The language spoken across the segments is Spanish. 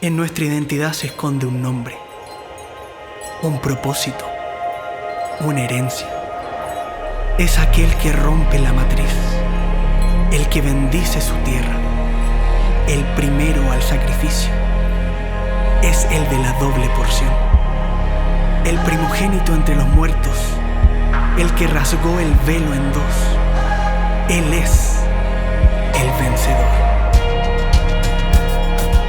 En nuestra identidad se esconde un nombre, un propósito, una herencia. Es aquel que rompe la matriz, el que bendice su tierra, el primero al sacrificio. Es el de la doble porción, el primogénito entre los muertos, el que rasgó el velo en dos. Él es el vencedor.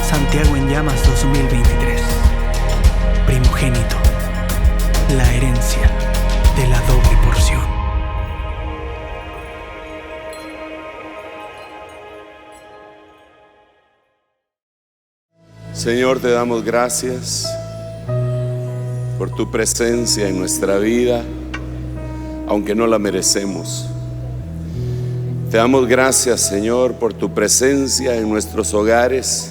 Santiago en Llamas 2023. Primogénito, la herencia de la doble porción. Señor, te damos gracias por tu presencia en nuestra vida, aunque no la merecemos. Te damos gracias, Señor, por tu presencia en nuestros hogares,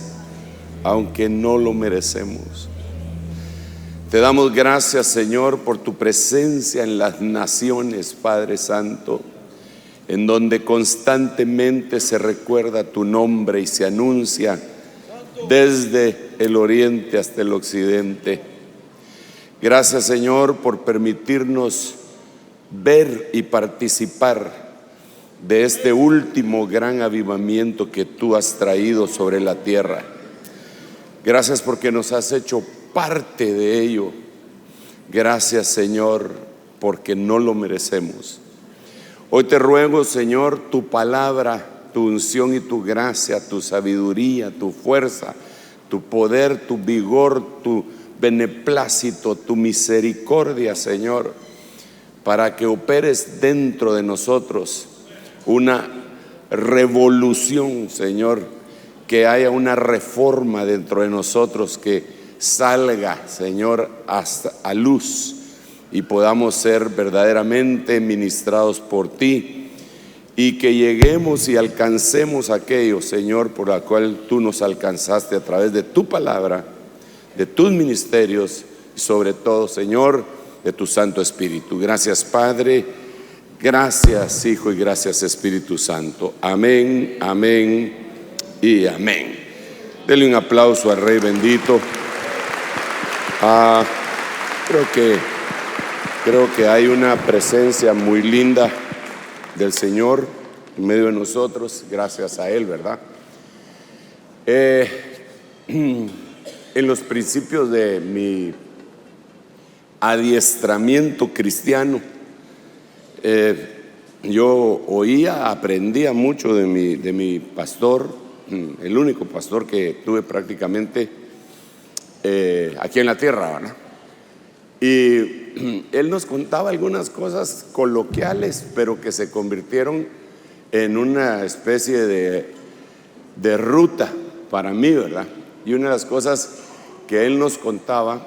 aunque no lo merecemos. Te damos gracias, Señor, por tu presencia en las naciones, Padre Santo, en donde constantemente se recuerda tu nombre y se anuncia desde el oriente hasta el occidente. Gracias, Señor, por permitirnos ver y participar de este último gran avivamiento que tú has traído sobre la tierra. Gracias porque nos has hecho parte de ello. Gracias, Señor, porque no lo merecemos. Hoy te ruego, Señor, tu palabra, tu unción y tu gracia, tu sabiduría, tu fuerza, tu poder, tu vigor, tu beneplácito, tu misericordia, Señor, para que operes dentro de nosotros una revolución, Señor, que haya una reforma dentro de nosotros, que salga, Señor, hasta a luz y podamos ser verdaderamente ministrados por ti. Y que lleguemos y alcancemos aquello, Señor, por la cual tú nos alcanzaste a través de tu palabra, de tus ministerios y sobre todo, Señor, de tu Santo Espíritu. Gracias, Padre, gracias, Hijo, y gracias, Espíritu Santo. Amén, amén y amén. Denle un aplauso al Rey bendito. Creo que hay una presencia muy linda del Señor en medio de nosotros, gracias a Él, ¿verdad? En los principios de mi adiestramiento cristiano, yo aprendía mucho de mi pastor, el único pastor que tuve prácticamente aquí en la tierra, ¿verdad? Y él nos contaba algunas cosas coloquiales, pero que se convirtieron en una especie de ruta para mí, ¿verdad? Y una de las cosas que él nos contaba,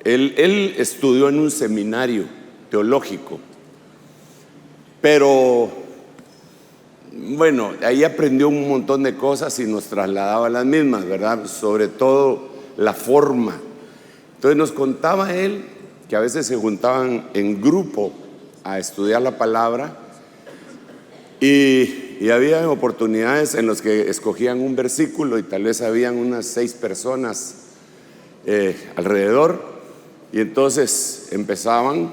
él estudió en un seminario teológico, pero bueno, ahí aprendió un montón de cosas y nos trasladaba las mismas, ¿verdad? Sobre todo la forma. Entonces nos contaba él que a veces se juntaban en grupo a estudiar la palabra y había oportunidades en las que escogían un versículo y tal vez habían unas 6 personas alrededor, y entonces empezaban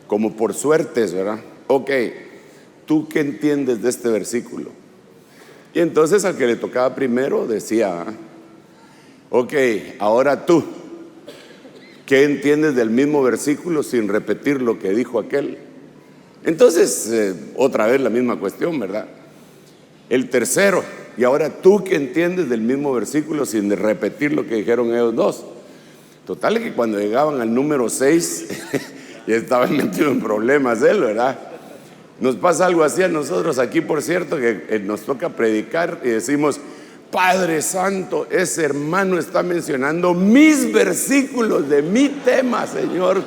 como por suertes, ¿verdad? Ok, ¿tú qué entiendes de este versículo? Y entonces al que le tocaba primero decía, ok, ahora tú, ¿qué entiendes del mismo versículo sin repetir lo que dijo aquel? Entonces, otra vez la misma cuestión, ¿verdad? El tercero, y ahora tú, ¿qué entiendes del mismo versículo sin repetir lo que dijeron ellos dos? Total que cuando llegaban al número 6, ya estaban metidos en problemas él, ¿verdad? Nos pasa algo así a nosotros aquí, por cierto, que nos toca predicar y decimos: Padre Santo, ese hermano está mencionando mis versículos de mi tema, Señor,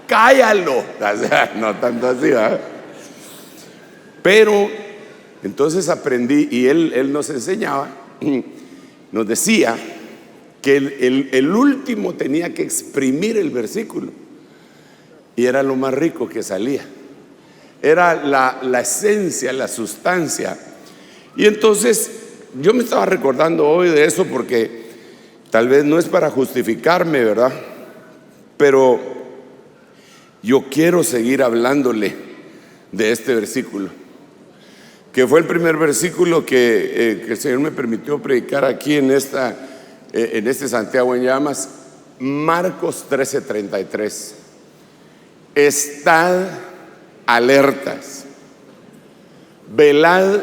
cállalo. O sea, no tanto así, ¿verdad? Pero entonces aprendí, y él nos enseñaba, nos decía que el último tenía que exprimir el versículo, y era lo más rico que salía, era la esencia, la sustancia. Y entonces yo me estaba recordando hoy de eso porque Tal vez no es para justificarme, ¿verdad? Pero yo quiero seguir hablándole de este versículo, que fue el primer versículo que el Señor me permitió predicar aquí en este Santiago en Llamas. Marcos 13:33. Estad alertas, velad,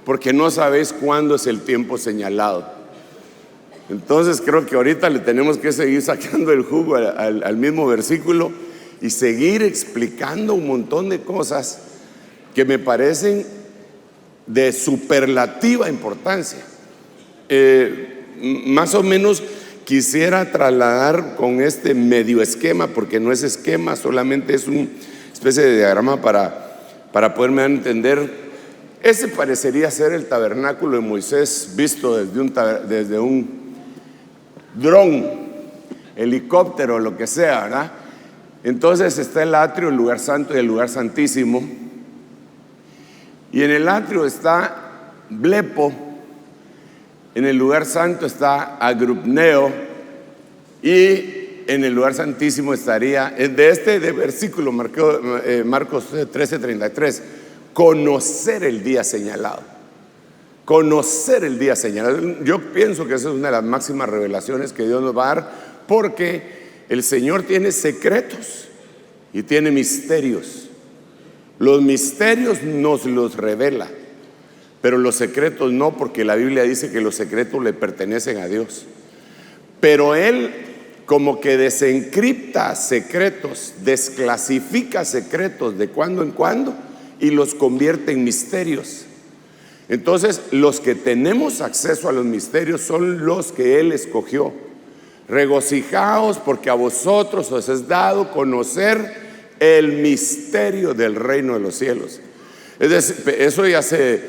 porque no sabéis cuándo es el tiempo señalado. Entonces creo que ahorita le tenemos que seguir sacando el jugo al mismo versículo y seguir explicando un montón de cosas que me parecen de superlativa importancia. Más o menos quisiera trasladar con este medio esquema, porque no es esquema, solamente es una especie de diagrama para poderme entender. Ese parecería ser el tabernáculo de Moisés visto desde un dron, helicóptero, lo que sea, ¿verdad? Entonces está el atrio, el lugar santo y el lugar santísimo. Y en el atrio está blepo, en el lugar santo está agrupneo, y en el lugar santísimo estaría, de versículo Marcos 13:33, conocer el día señalado. Conocer el día señalado. Yo pienso que esa es una de las máximas revelaciones que Dios nos va a dar, porque el Señor tiene secretos y tiene misterios. Los misterios nos los revela, pero los secretos no, porque la Biblia dice que los secretos le pertenecen a Dios. Pero Él como que desencripta secretos, desclasifica secretos de cuando en cuando y los convierte en misterios. Entonces, los que tenemos acceso a los misterios son los que Él escogió. Regocijaos porque a vosotros os es dado conocer el misterio del reino de los cielos. Es decir, eso ya se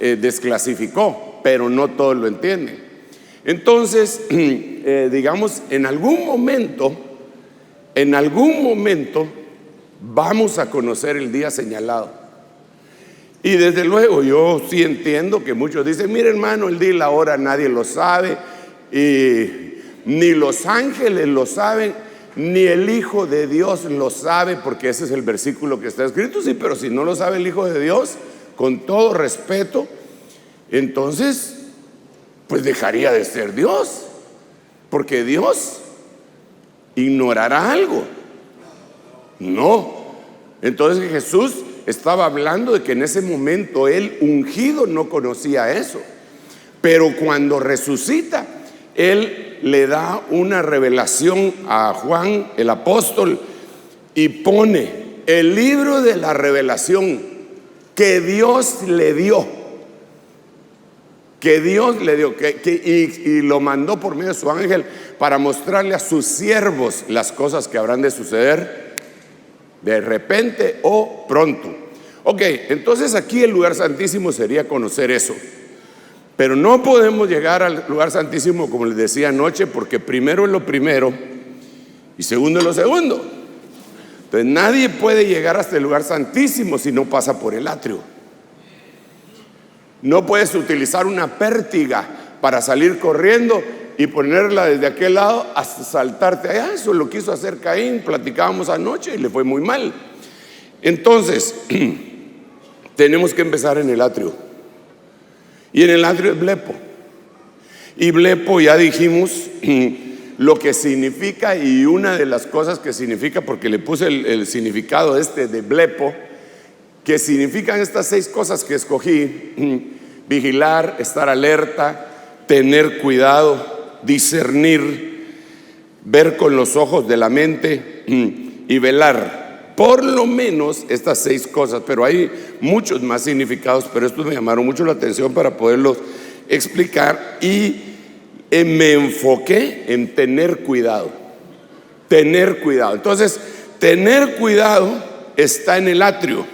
desclasificó, pero no todos lo entienden. Entonces, digamos, en algún momento vamos a conocer el día señalado. Y desde luego yo sí entiendo que muchos dicen: mire, hermano, el día y la hora nadie lo sabe, y ni los ángeles lo saben, ni el Hijo de Dios lo sabe, porque ese es el versículo que está escrito. Sí, pero si no lo sabe el Hijo de Dios, con todo respeto, entonces pues dejaría de ser Dios, porque Dios ignorará algo. No. Entonces Jesús estaba hablando de que en ese momento el ungido no conocía eso, pero cuando resucita, Él le da una revelación a Juan el apóstol y pone el libro de la revelación que Dios le dio, y lo mandó por medio de su ángel para mostrarle a sus siervos las cosas que habrán de suceder de repente o pronto. Ok, entonces aquí el lugar santísimo sería conocer eso. Pero no podemos llegar al lugar santísimo, como les decía anoche, porque primero es lo primero y segundo es lo segundo. Entonces nadie puede llegar hasta el lugar santísimo si no pasa por el atrio. No puedes utilizar una pértiga para salir corriendo y ponerla desde aquel lado hasta saltarte allá. Eso lo quiso hacer Caín, platicábamos anoche, y le fue muy mal. Entonces tenemos que empezar en el atrio, y en el atrio es blepo, y blepo ya dijimos lo que significa, y una de las cosas que significa, porque le puse el significado de blepo, que significan estas 6 cosas que escogí: vigilar, estar alerta, tener cuidado, discernir, ver con los ojos de la mente y velar. Por lo menos estas 6 cosas, pero hay muchos más significados, pero estos me llamaron mucho la atención para poderlos explicar, y me enfoqué en tener cuidado. Tener cuidado. Entonces, tener cuidado está en el atrio.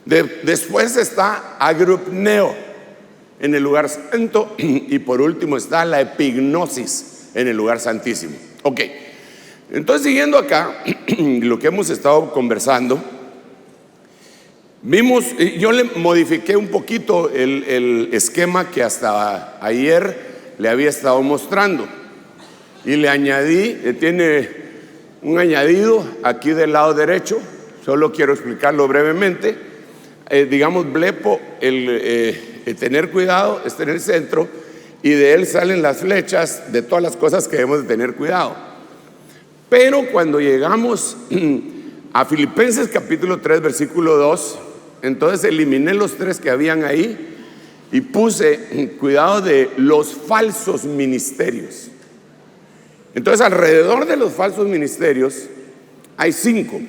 Después está agrupneo en el lugar santo, y por último está la epignosis en el lugar santísimo. Ok, entonces siguiendo acá lo que hemos estado conversando, vimos, yo le modifiqué un poquito el esquema que hasta ayer le había estado mostrando. y le añadí, tiene un añadido aquí del lado derecho, solo quiero explicarlo brevemente. Digamos, blepo, el tener cuidado, está en el centro, y de él salen las flechas de todas las cosas que debemos de tener cuidado. Pero cuando llegamos a Filipenses capítulo 3 versículo 2, entonces eliminé los 3 que habían ahí y puse cuidado de los falsos ministerios. Entonces alrededor de los falsos ministerios hay 5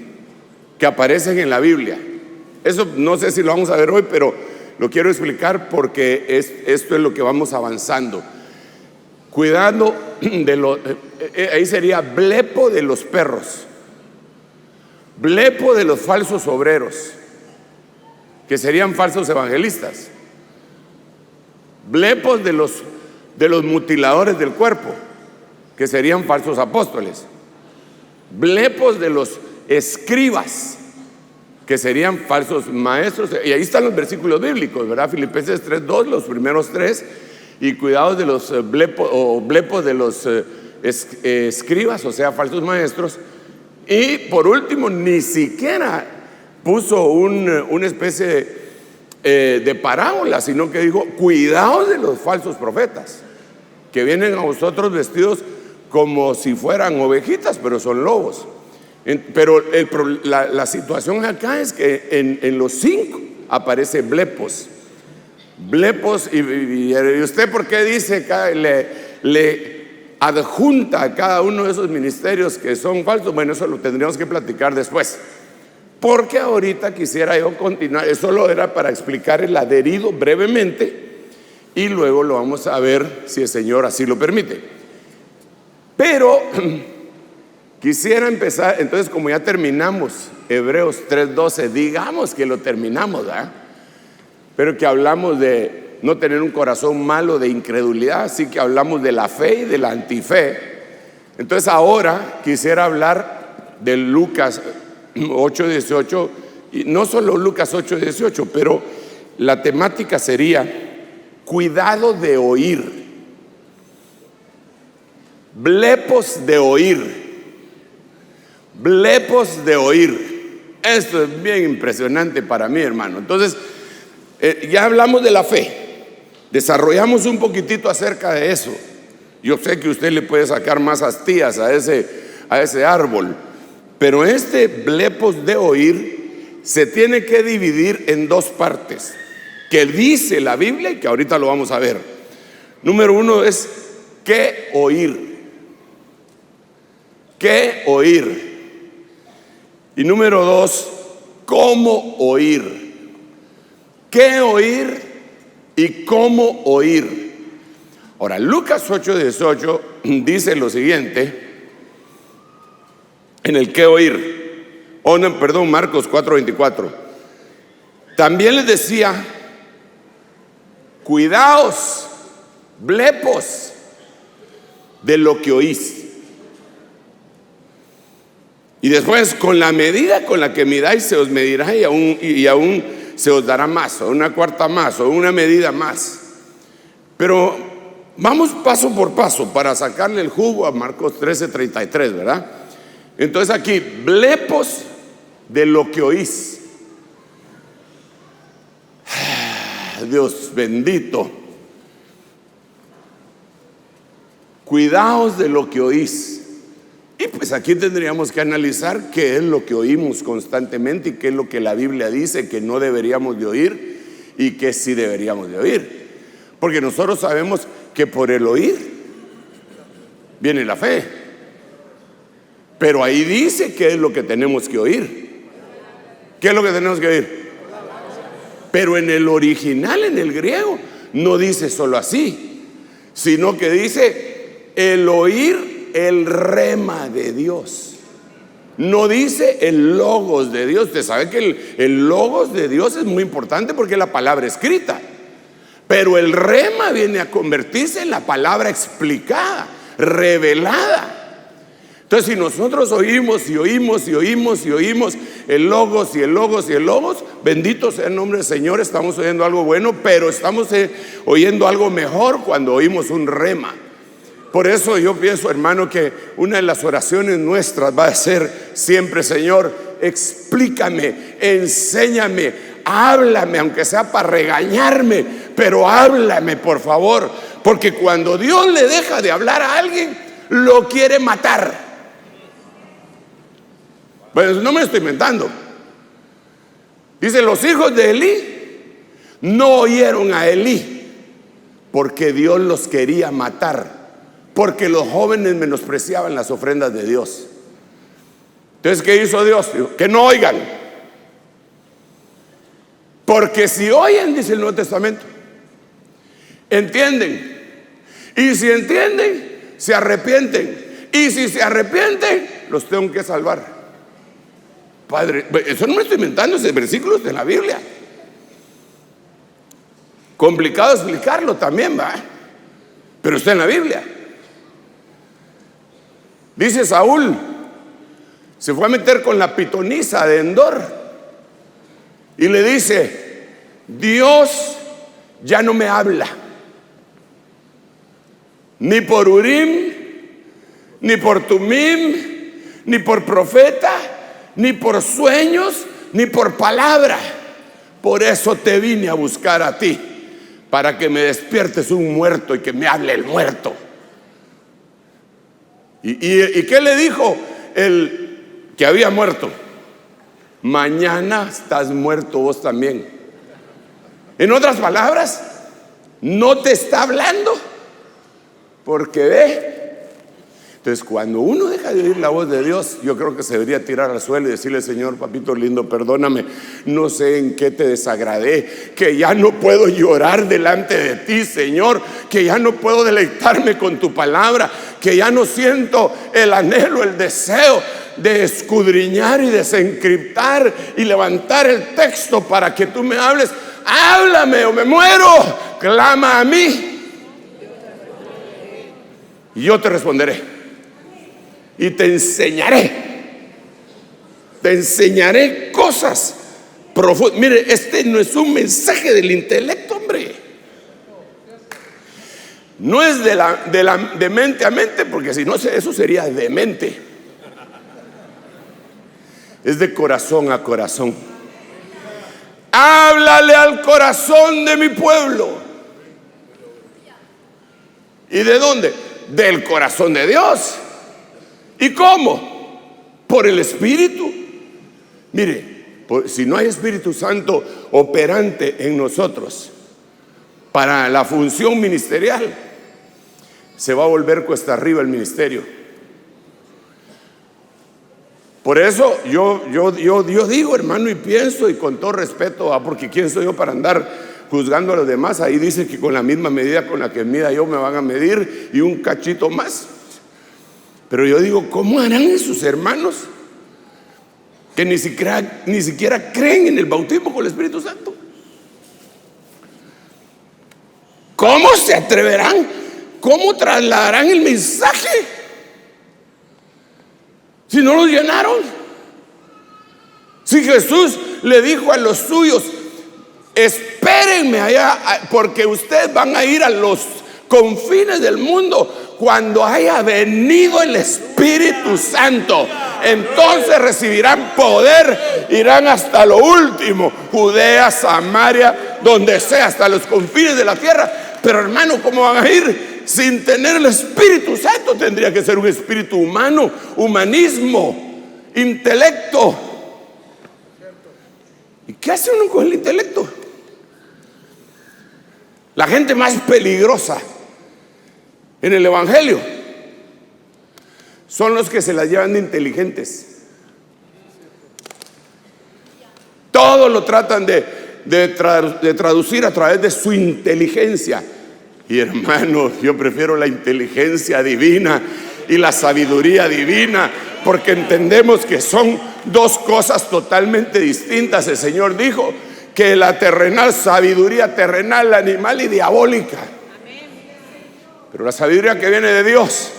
que aparecen en la Biblia. Eso no sé si lo vamos a ver hoy, pero lo quiero explicar porque esto es lo que vamos avanzando. Cuidando de los, ahí sería blepo de los perros, blepo de los falsos obreros, que serían falsos evangelistas, blepos de los mutiladores del cuerpo, que serían falsos apóstoles, blepos de los escribas, que serían falsos maestros. Y ahí están los versículos bíblicos, ¿verdad? Filipenses 3:2, los primeros 3, y cuidado de los blepos de los escribas, o sea, falsos maestros. Y por último, ni siquiera puso una especie de parábola, sino que dijo, cuidado de los falsos profetas, que vienen a vosotros vestidos como si fueran ovejitas, pero son lobos. Pero la situación acá es que en los 5 aparece blepos. Blepos, y usted ¿por qué dice le adjunta a cada uno de esos ministerios que son falsos? Bueno, eso lo tendríamos que platicar después, porque ahorita quisiera yo continuar. Eso solo era para explicar el adherido brevemente, y luego lo vamos a ver si el Señor así lo permite. Pero quisiera empezar, entonces, como ya terminamos Hebreos 3:12, digamos que lo terminamos, ¿verdad? Pero que hablamos de no tener un corazón malo de incredulidad, así que hablamos de la fe y de la antife. Entonces ahora quisiera hablar de Lucas 8:18, y no solo Lucas 8:18, pero la temática sería cuidado de oír, blepos de oír. Blepos de oír. Esto es bien impresionante para mí, hermano. Entonces, ya hablamos de la fe, desarrollamos un poquitito acerca de eso. Yo sé que usted le puede sacar más astillas a ese árbol, pero blepos de oír se tiene que dividir en 2 partes, que dice la Biblia y que ahorita lo vamos a ver. Número 1 es ¿qué oír? ¿Qué oír? Y número 2, ¿cómo oír? ¿Qué oír y cómo oír? Ahora, Lucas 8:18 dice lo siguiente en el qué oír. Marcos 4:24. También les decía, cuidaos, blepos, de lo que oís. Y después, con la medida con la que midáis se os medirá, y aún se os dará más, o una cuarta más, o una medida más. Pero vamos paso por paso para sacarle el jugo a Marcos 13:33, ¿verdad? Entonces aquí, blepos de lo que oís. Dios bendito. Cuidaos de lo que oís. Y pues aquí tendríamos que analizar qué es lo que oímos constantemente y qué es lo que la Biblia dice que no deberíamos de oír y que sí deberíamos de oír. Porque nosotros sabemos que por el oír viene la fe. Pero ahí dice qué es lo que tenemos que oír. ¿Qué es lo que tenemos que oír? Pero en el original, en el griego, no dice solo así, sino que dice el oír el rema de Dios. No dice el logos de Dios. Usted sabe que el logos de Dios es muy importante porque es la palabra escrita, pero el rema viene a convertirse en la palabra explicada, revelada. Entonces, si nosotros oímos y oímos y oímos y oímos el logos y el logos y el logos, bendito sea el nombre del Señor, estamos oyendo algo bueno, pero estamos oyendo algo mejor cuando oímos un rema. Por eso yo pienso, hermano, que una de las oraciones nuestras va a ser siempre: Señor, explícame, enséñame, háblame, aunque sea para regañarme, pero háblame, por favor. Porque cuando Dios le deja de hablar a alguien, lo quiere matar. Pues no me lo estoy inventando. Dice: los hijos de Elí no oyeron a Elí porque Dios los quería matar, porque los jóvenes menospreciaban las ofrendas de Dios. Entonces, ¿qué hizo Dios? Que no oigan. Porque si oyen, dice el Nuevo Testamento, entienden. Y si entienden, se arrepienten. Y si se arrepienten, los tengo que salvar. Padre, eso no me estoy inventando, ese versículo está en la Biblia. Complicado explicarlo también, va, pero está en la Biblia. Dice: Saúl se fue a meter con la pitonisa de Endor y le dice: Dios ya no me habla, ni por Urim, ni por Tumim, ni por profeta, ni por sueños, ni por palabra. Por eso te vine a buscar a ti, para que me despiertes un muerto y que me hable el muerto. ¿Y qué le dijo el que había muerto? Mañana estás muerto vos también. En otras palabras, no te está hablando, porque ve. Entonces, cuando uno deja de oír la voz de Dios, yo creo que se debería tirar al suelo y decirle: Señor, papito lindo, perdóname, no sé en qué te desagradé, que ya no puedo llorar delante de ti, Señor, que ya no puedo deleitarme con tu palabra, que ya no siento el anhelo, el deseo de escudriñar y desencriptar y levantar el texto para que tú me hables. Háblame o me muero, clama a mí y yo te responderé. Y te enseñaré cosas profundas. Mire, este no es un mensaje del intelecto, hombre. No es de mente a mente, porque si no, eso sería demente. Es de corazón a corazón. Háblale al corazón de mi pueblo. ¿Y de dónde? Del corazón de Dios. ¿Y cómo? Por el Espíritu. Mire, si no hay Espíritu Santo operante en nosotros para la función ministerial, se va a volver cuesta arriba el ministerio. Por eso yo digo, hermano, y pienso, y con todo respeto, porque quién soy yo para andar juzgando a los demás. Ahí dice que con la misma medida con la que mida yo me van a medir, y un cachito más. Pero yo digo, ¿cómo harán esos hermanos que ni siquiera creen en el bautismo con el Espíritu Santo? ¿Cómo se atreverán? ¿Cómo trasladarán el mensaje si no lo llenaron? Si Jesús le dijo a los suyos: espérenme allá, porque ustedes van a ir a los confines del mundo. Cuando haya venido el Espíritu Santo, entonces recibirán poder, irán hasta lo último, Judea, Samaria, donde sea, hasta los confines de la tierra. Pero hermano, ¿cómo van a ir sin tener el Espíritu Santo? Tendría que ser un espíritu humano, humanismo, intelecto. ¿Y qué hace uno con el intelecto? La gente más peligrosa en el Evangelio son los que se las llevan de inteligentes. Todo lo tratan de traducir a través de su inteligencia. Y hermano, yo prefiero la inteligencia divina y la sabiduría divina, porque entendemos que son dos cosas totalmente distintas. El Señor dijo que la terrenal, sabiduría terrenal, animal y diabólica. Pero la sabiduría que viene de Dios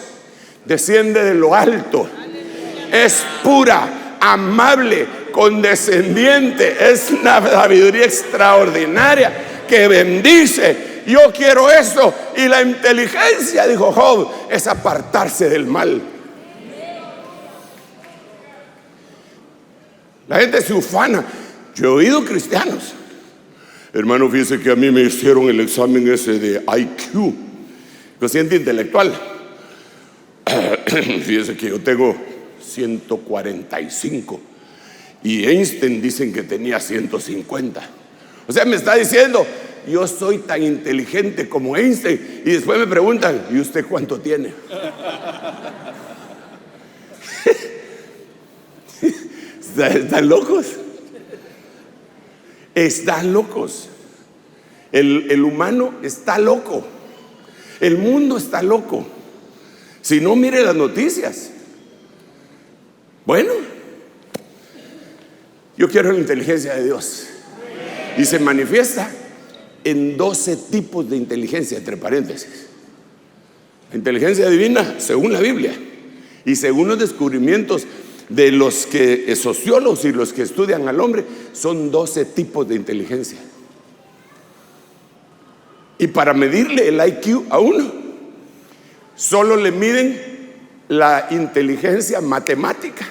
desciende de lo alto. Es pura, amable, condescendiente. Es una sabiduría extraordinaria que bendice, yo quiero eso. Y la inteligencia, dijo Job, es apartarse del mal. La gente se ufana. Yo he oído cristianos: hermano, fíjese que a mí me hicieron el examen ese de IQ, cociente intelectual. Fíjese que yo tengo 145 y Einstein dicen que tenía 150. O sea, me está diciendo, yo soy tan inteligente como Einstein. Y después me preguntan, ¿y usted cuánto tiene? ¿Están locos? Están locos. El humano está loco. El mundo está loco. Si no, mire las noticias. Bueno, yo quiero la inteligencia de Dios. Y se manifiesta en 12 tipos de inteligencia, entre paréntesis. La inteligencia divina, según la Biblia, y según los descubrimientos de los que sociólogos y los que estudian al hombre, son 12 tipos de inteligencia. Y para medirle el IQ a uno, solo le miden la inteligencia matemática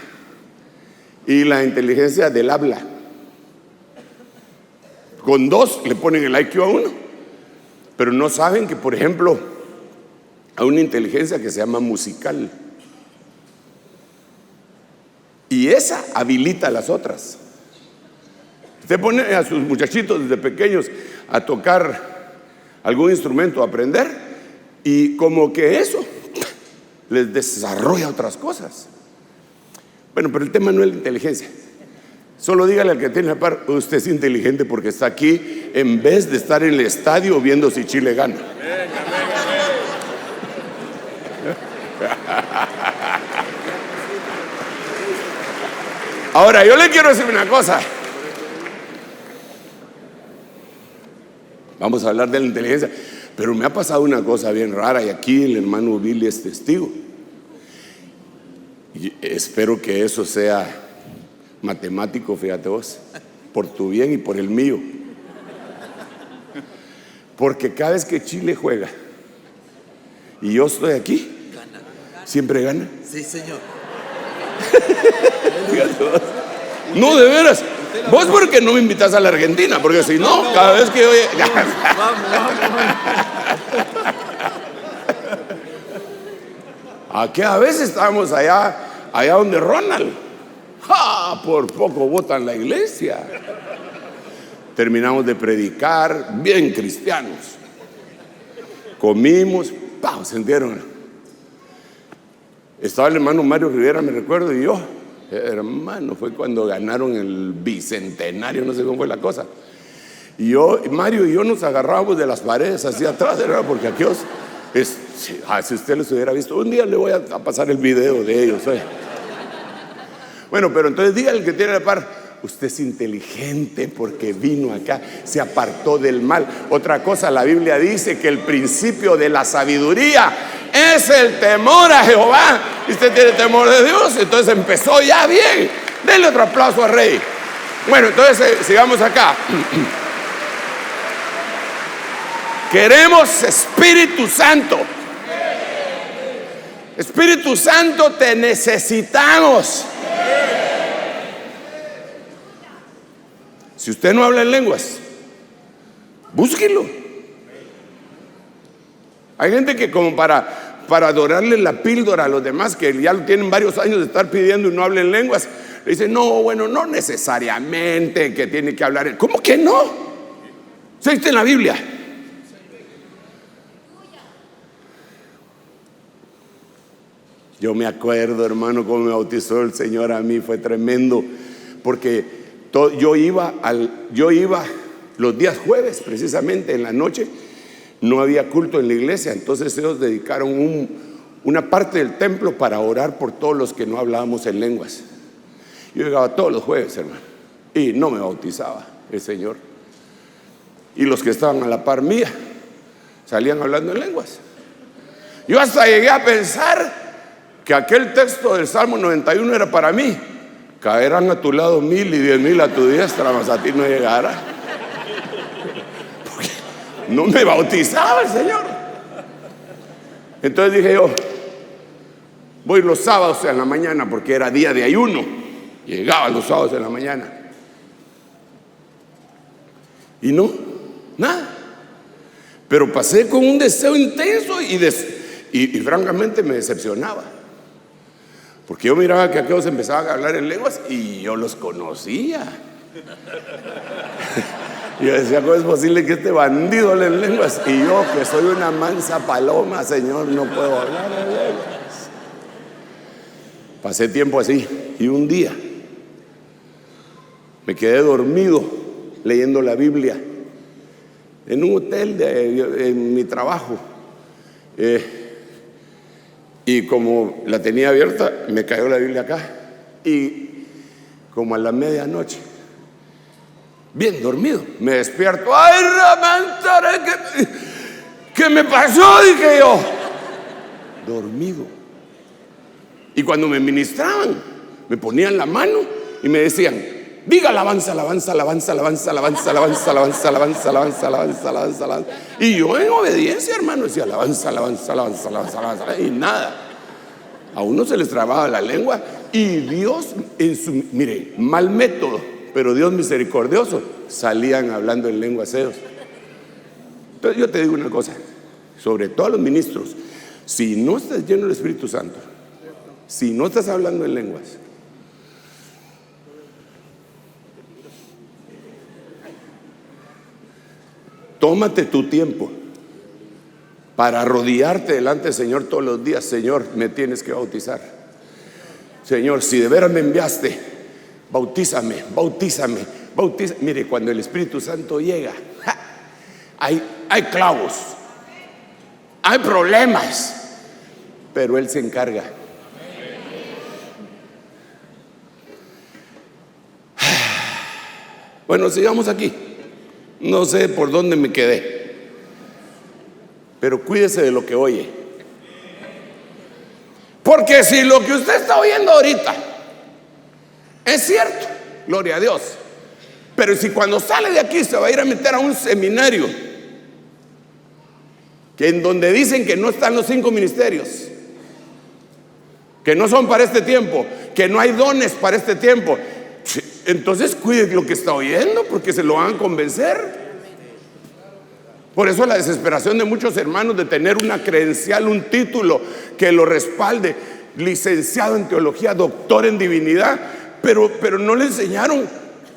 y la inteligencia del habla. Con 2 le ponen el IQ a uno, pero no saben que, por ejemplo, hay una inteligencia que se llama musical, y esa habilita a las otras. Usted pone a sus muchachitos desde pequeños a tocar algún instrumento, a aprender, y como que eso les desarrolla otras cosas. Bueno, pero el tema no es la inteligencia. Solo dígale al que tiene a par, usted es inteligente porque está aquí en vez de estar en el estadio viendo si Chile gana. Ahora, yo le quiero decir una cosa. Vamos a hablar de la inteligencia, pero me ha pasado una cosa bien rara, y aquí el hermano Billy es testigo. Y espero que eso sea matemático, fíjate vos, por tu bien y por el mío. Porque cada vez que Chile juega y yo estoy aquí, siempre gana. Sí, señor. Fíjate vos. No, de veras. Vos, porque no me invitas a la Argentina, porque si no, cada vez que yo... Aquí a veces estábamos allá donde Ronald. Por poco botan la iglesia. Terminamos de predicar, bien cristianos. Comimos, sintieron. Estaba el hermano Mario Rivera, me recuerdo, y yo. Hermano, fue cuando ganaron el bicentenario, no sé cómo fue la cosa. Y Mario y yo nos agarrábamos de las paredes hacia atrás, porque aquellos, si usted los hubiera visto, un día le voy a pasar el video de ellos. Bueno, pero entonces dígale al que tiene la par, usted es inteligente porque vino acá, se apartó del mal. Otra cosa, la Biblia dice que el principio de la sabiduría es el temor a Jehová. Y usted tiene temor de Dios, entonces empezó ya bien. Denle otro aplauso al rey. Bueno, entonces sigamos acá. Queremos Espíritu Santo. Espíritu Santo, te necesitamos. Si usted no habla en lenguas, búsquelo. Hay gente que como para dorarle la píldora a los demás, que ya tienen varios años de estar pidiendo y no hablen lenguas, le dicen, no, bueno, no necesariamente que tiene que hablar. ¿Cómo que no? ¿Se dice en la Biblia? Yo me acuerdo, hermano, cómo me bautizó el Señor a mí, fue tremendo, porque yo iba los días jueves, precisamente en la noche, no había culto en la iglesia, entonces ellos dedicaron una parte del templo para orar por todos los que no hablábamos en lenguas. Yo llegaba todos los jueves, hermano, y no me bautizaba el Señor. Y los que estaban a la par mía salían hablando en lenguas. Yo hasta llegué a pensar que aquel texto del Salmo 91 era para mí. Caerán a tu lado 1000 y 10,000 a tu diestra, mas a ti no llegará. Porque no me bautizaba el Señor. Entonces dije yo, voy los sábados en la mañana porque era día de ayuno. Llegaba los sábados en la mañana. Y no, nada. Pero pasé con un deseo intenso y francamente me decepcionaba. Porque yo miraba que aquellos empezaban a hablar en lenguas y yo los conocía. Y yo decía, ¿cómo es posible que este bandido hable en lenguas? Y yo, que soy una mansa paloma, Señor, no puedo hablar en lenguas. Pasé tiempo así. Y un día me quedé dormido leyendo la Biblia en un hotel en mi trabajo. Y como la tenía abierta, me cayó la Biblia acá. Y como a la medianoche, bien dormido, me despierto. ¡Ay, Ramán! ¿Qué me pasó? Dije yo. Dormido. Y cuando me ministraban, me ponían la mano y me decían: diga alabanza, alabanza, alabanza, alabanza, alabanza, alabanza, alabanza, alabanza, alabanza, alabanza, alabanza, alabanza. Y yo en obediencia, hermano, decía alabanza, alabanza, alabanza, alabanza, alabanza, y nada. A uno se les trababa la lengua y Dios en su, mire, mal método, pero Dios misericordioso, salían hablando en lenguas ellos. Entonces yo te digo una cosa, sobre todo a los ministros: si no estás lleno del Espíritu Santo, si no estás hablando en lenguas, tómate tu tiempo para arrodillarte delante del Señor todos los días. Señor, me tienes que bautizar. Señor, si de veras me enviaste, bautízame, bautízame, bautízame. Mire, cuando el Espíritu Santo llega, hay clavos, hay problemas, pero Él se encarga. Bueno, sigamos aquí. No sé por dónde me quedé, pero cuídese de lo que oye. Porque si lo que usted está oyendo ahorita es cierto, gloria a Dios, pero si cuando sale de aquí se va a ir a meter a un seminario que en donde dicen que no están los 5 ministerios, que no son para este tiempo, que no hay dones para este tiempo, entonces cuide lo que está oyendo, porque se lo van a convencer. Por eso la desesperación de muchos hermanos de tener una credencial, un título que lo respalde, licenciado en teología, doctor en divinidad, pero no le enseñaron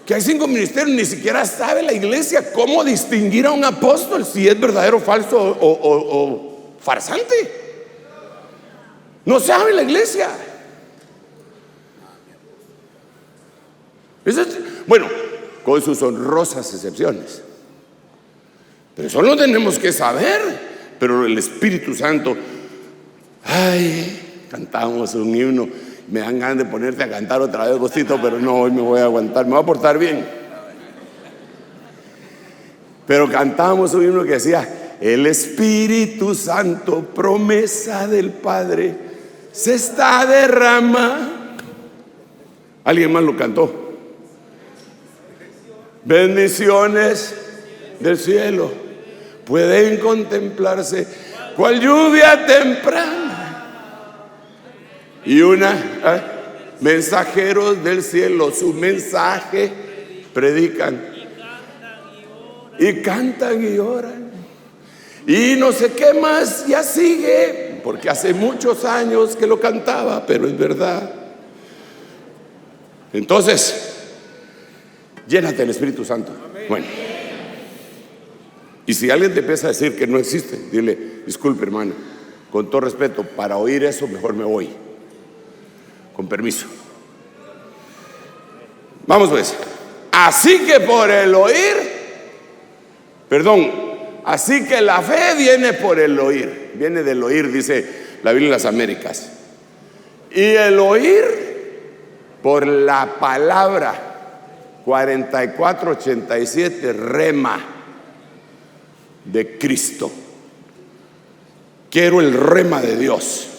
que hay 5 ministerios. Ni siquiera sabe la iglesia cómo distinguir a un apóstol, si es verdadero, falso o farsante. No sabe la iglesia. Bueno, con sus honrosas excepciones, pero eso lo tenemos que saber. Pero el Espíritu Santo, cantábamos un himno, me dan ganas de ponerte a cantar otra vez, Gostito, pero no, hoy me voy a aguantar, me voy a portar bien. Pero cantábamos un himno que decía: el Espíritu Santo, promesa del Padre, se está derramando. ¿Alguien más lo cantó? Bendiciones del cielo pueden contemplarse cual lluvia temprana. Y mensajeros del cielo su mensaje predican, y cantan y oran, y no sé qué más ya sigue, porque hace muchos años que lo cantaba, pero es verdad. Entonces, llénate del Espíritu Santo. Bueno, y si alguien te empieza a decir que no existe, dile: disculpe, hermano, con todo respeto, para oír eso mejor me voy, con permiso. Vamos pues. Así que por el oír, así que la fe viene por el oír, viene del oír, dice la Biblia en las Américas, y el oír por la palabra. 4487, rema de Cristo. Quiero el rema de Dios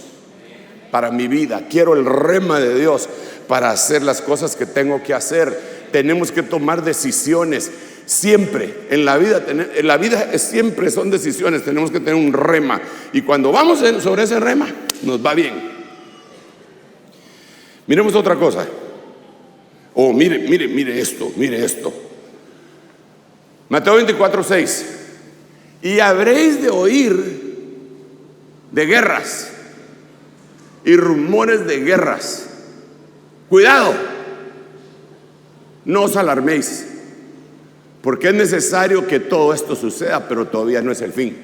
para mi vida. Quiero el rema de Dios para hacer las cosas que tengo que hacer. Tenemos que tomar decisiones. Siempre, en la vida siempre son decisiones, tenemos que tener un rema. Y cuando vamos sobre ese rema, nos va bien. Miremos otra cosa. Oh, mire esto. Mateo 24:6. Y habréis de oír de guerras y rumores de guerras. Cuidado, no os alarméis, porque es necesario que todo esto suceda, pero todavía no es el fin.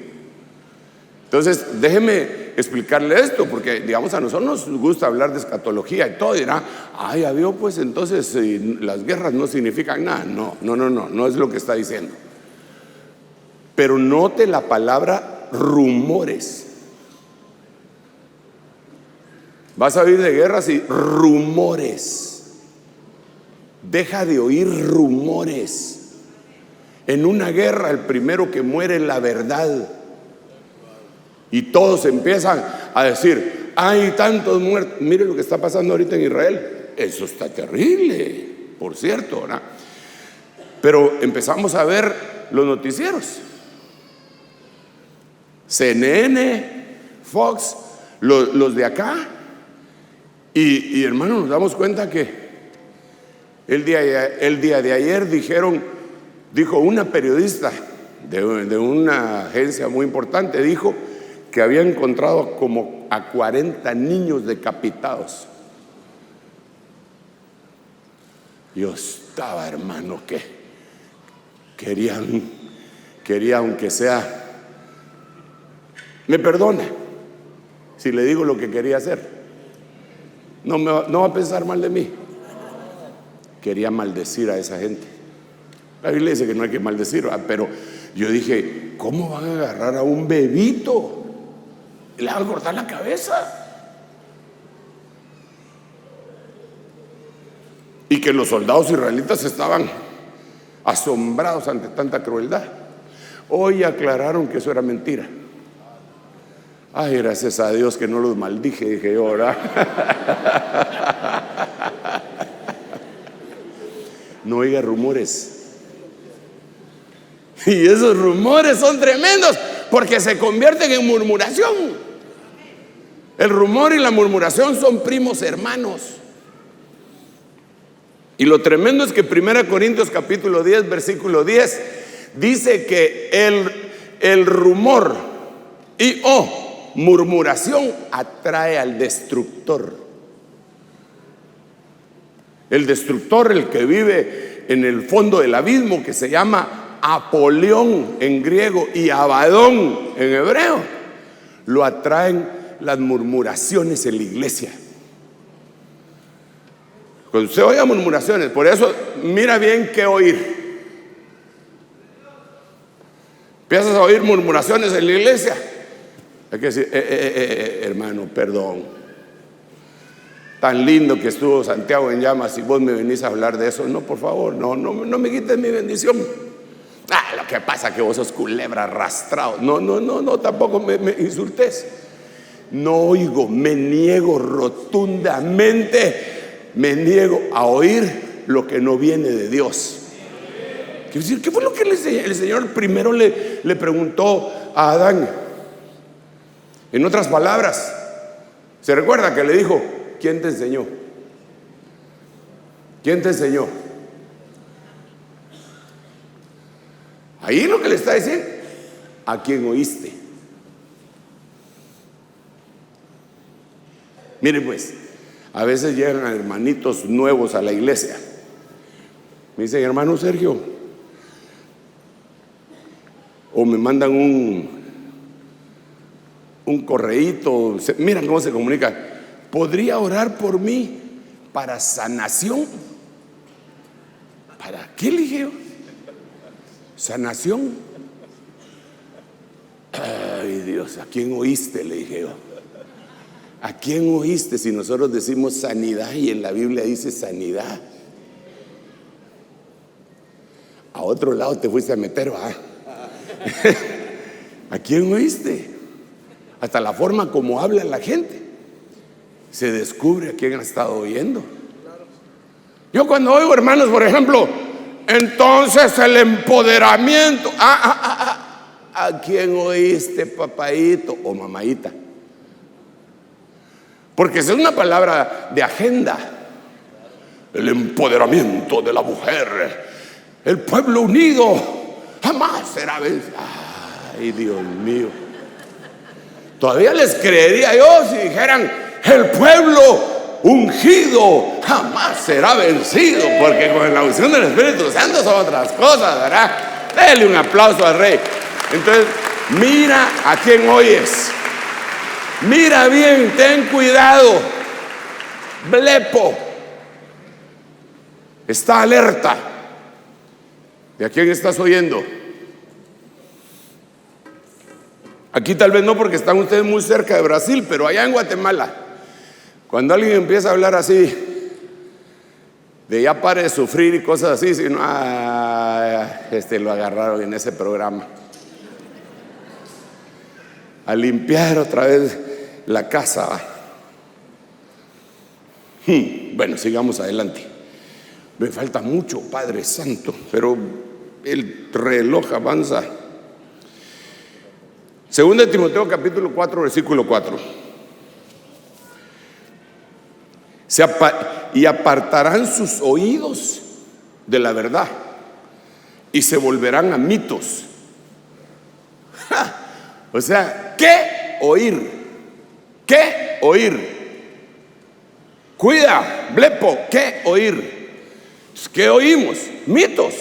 Entonces, déjeme explicarle esto, porque digamos a nosotros nos gusta hablar de escatología y todo, y dirá, ay, ya vio, pues entonces las guerras no significan nada. No es lo que está diciendo. Pero note la palabra rumores. Vas a oír de guerras y rumores. Deja de oír rumores. En una guerra el primero que muere es la verdad. Y todos empiezan a decir, hay tantos muertos. Mire lo que está pasando ahorita en Israel. Eso está terrible, por cierto, ¿verdad? Pero empezamos a ver los noticieros. CNN, Fox, los de acá. Y hermano, nos damos cuenta que el día de ayer dijo una periodista de una agencia muy importante, dijo que había encontrado como a 40 niños decapitados. Yo estaba, hermano, que quería aunque sea, me perdona si le digo lo que quería hacer. No va a pensar mal de mí. Quería maldecir a esa gente. La Biblia dice que no hay que maldecir, ¿verdad? Pero yo dije, ¿cómo van a agarrar a un bebito y le van a cortar la cabeza? Y que los soldados israelitas estaban asombrados ante tanta crueldad. Hoy aclararon que eso era mentira. Ay, gracias a Dios que no los maldije, dije yo, ¿verdad? No oiga rumores. Y esos rumores son tremendos porque se convierten en murmuración. El rumor y la murmuración son primos hermanos. Y lo tremendo es que 1 Corintios capítulo 10, versículo 10 dice que el rumor y murmuración atrae al destructor. El destructor, el que vive en el fondo del abismo, que se llama Apolión en griego y Abadón en hebreo, lo atraen las murmuraciones en la iglesia. Cuando usted oiga murmuraciones, por eso mira bien qué oír. Empiezas a oír murmuraciones en la iglesia, hay que decir, hermano, perdón. Tan lindo que estuvo Santiago en llamas y vos me venís a hablar de eso. No, por favor, no me quites mi bendición. Lo que pasa es que vos sos culebra arrastrado. No, tampoco me insultes. No oigo, me niego rotundamente, me niego a oír lo que no viene de Dios. Quiero decir, ¿qué fue lo que el Señor primero le preguntó a Adán? En otras palabras, ¿se recuerda que le dijo, ¿quién te enseñó? ¿Quién te enseñó? Ahí lo que le está diciendo, ¿a quién oíste? Mire pues, a veces llegan hermanitos nuevos a la iglesia. Me dicen, hermano Sergio, o me mandan un correíto, miran cómo se comunica. ¿Podría orar por mí para sanación? ¿Para qué, le dije yo? ¿Sanación? Ay, Dios, ¿a quién oíste? Le dije yo. ¿A quién oíste? Si nosotros decimos sanidad y en la Biblia dice sanidad. A otro lado te fuiste a meter, ¿va? ¿A quién oíste? Hasta la forma como habla la gente se descubre a quién ha estado oyendo. Yo cuando oigo, hermanos, por ejemplo, Entonces el empoderamiento. ¿A quién oíste, papaíto o mamaíta? Porque esa es una palabra de agenda. El empoderamiento de la mujer. El pueblo unido jamás será vencido. Ay, Dios mío. Todavía les creería yo si dijeran: el pueblo ungido jamás será vencido, porque con la unción del Espíritu Santo son otras cosas, ¿verdad? Dele un aplauso al Rey. Entonces, mira a quién oyes. Mira bien, ten cuidado. Blepo está alerta. ¿De a quién estás oyendo? Aquí tal vez no, porque están ustedes muy cerca de Brasil, pero allá en Guatemala, cuando alguien empieza a hablar así, de ya pare de sufrir y cosas así, sino lo agarraron en ese programa a limpiar otra vez la casa. Bueno, sigamos adelante. Me falta mucho, Padre Santo, pero el reloj avanza. Segunda de Timoteo capítulo 4, versículo 4. Y apartarán sus oídos de la verdad y se volverán a mitos. O sea, ¿qué oír? ¿Qué oír? Cuida, blepo, ¿qué oír? ¿Qué oímos? Mitos.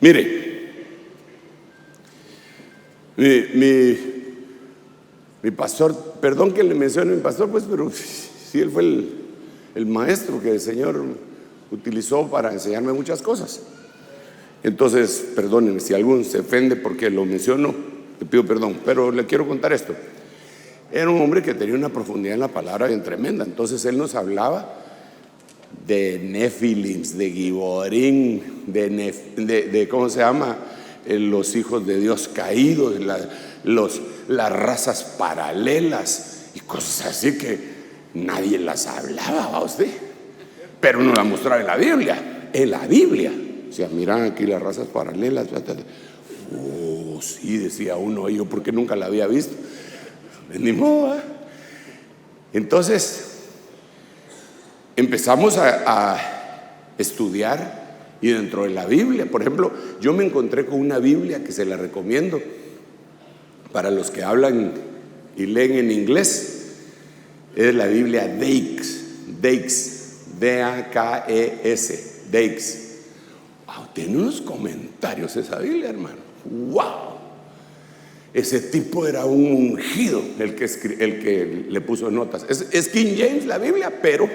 Mire, mi pastor, perdón que le mencione a mi pastor, pues, pero sí, él fue el maestro que el Señor utilizó para enseñarme muchas cosas. Entonces, perdónenme si alguno se ofende porque lo menciono, le pido perdón, pero le quiero contar esto. Era un hombre que tenía una profundidad en la palabra bien tremenda. Entonces él nos hablaba de Nefilims, de Giborín, de ¿cómo se llama? Los hijos de Dios caídos, las razas paralelas y cosas así que nadie las hablaba, ¿va usted? Pero nos la mostraba en la Biblia. En la Biblia. O sea, miran aquí las razas paralelas. Oh, sí, decía uno, yo porque nunca la había visto. Ni modo, ¿eh? Entonces empezamos a estudiar, y dentro de la Biblia, por ejemplo, yo me encontré con una Biblia que se la recomiendo para los que hablan y leen en inglés. Es la Biblia Dakes, D-A-K-E-S, Dakes. Wow, tiene unos comentarios esa Biblia, hermano. Wow. Ese tipo era un ungido el que le puso notas. Es King James la Biblia, pero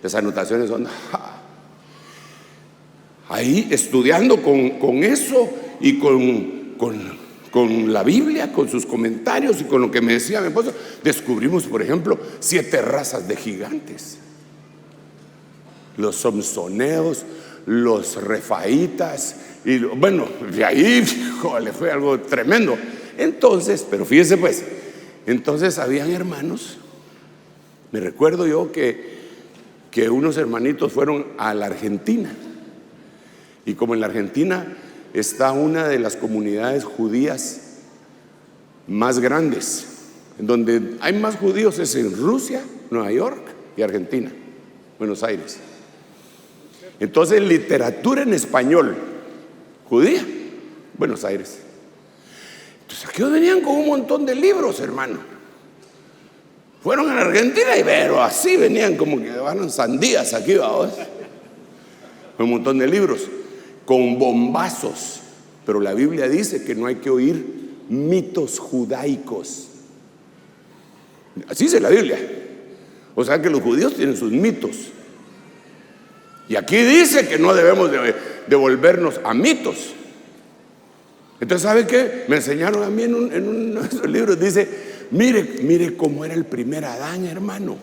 las anotaciones son ahí estudiando con eso y con la Biblia, con sus comentarios y con lo que me decía mi esposo. Descubrimos, por ejemplo, 7 razas de gigantes: los somsoneos, los refaitas, y bueno, de ahí, le fue algo tremendo. Entonces, pero fíjese pues, entonces habían hermanos, me recuerdo yo que unos hermanitos fueron a la Argentina, y como en la Argentina está una de las comunidades judías más grandes, en donde hay más judíos es en Rusia, Nueva York y Argentina, Buenos Aires. Entonces, literatura en español judía, Buenos Aires. Entonces aquí venían con un montón de libros, hermano. Fueron a la Argentina y pero así venían como que van sandías aquí, vamos. Un montón de libros con bombazos. Pero la Biblia dice que no hay que oír mitos judaicos. Así dice la Biblia. O sea que los judíos tienen sus mitos. Y aquí dice que no debemos de volvernos a mitos. Entonces, ¿sabe qué? Me enseñaron a mí en uno de esos libros. Dice, mire cómo era el primer Adán, hermano.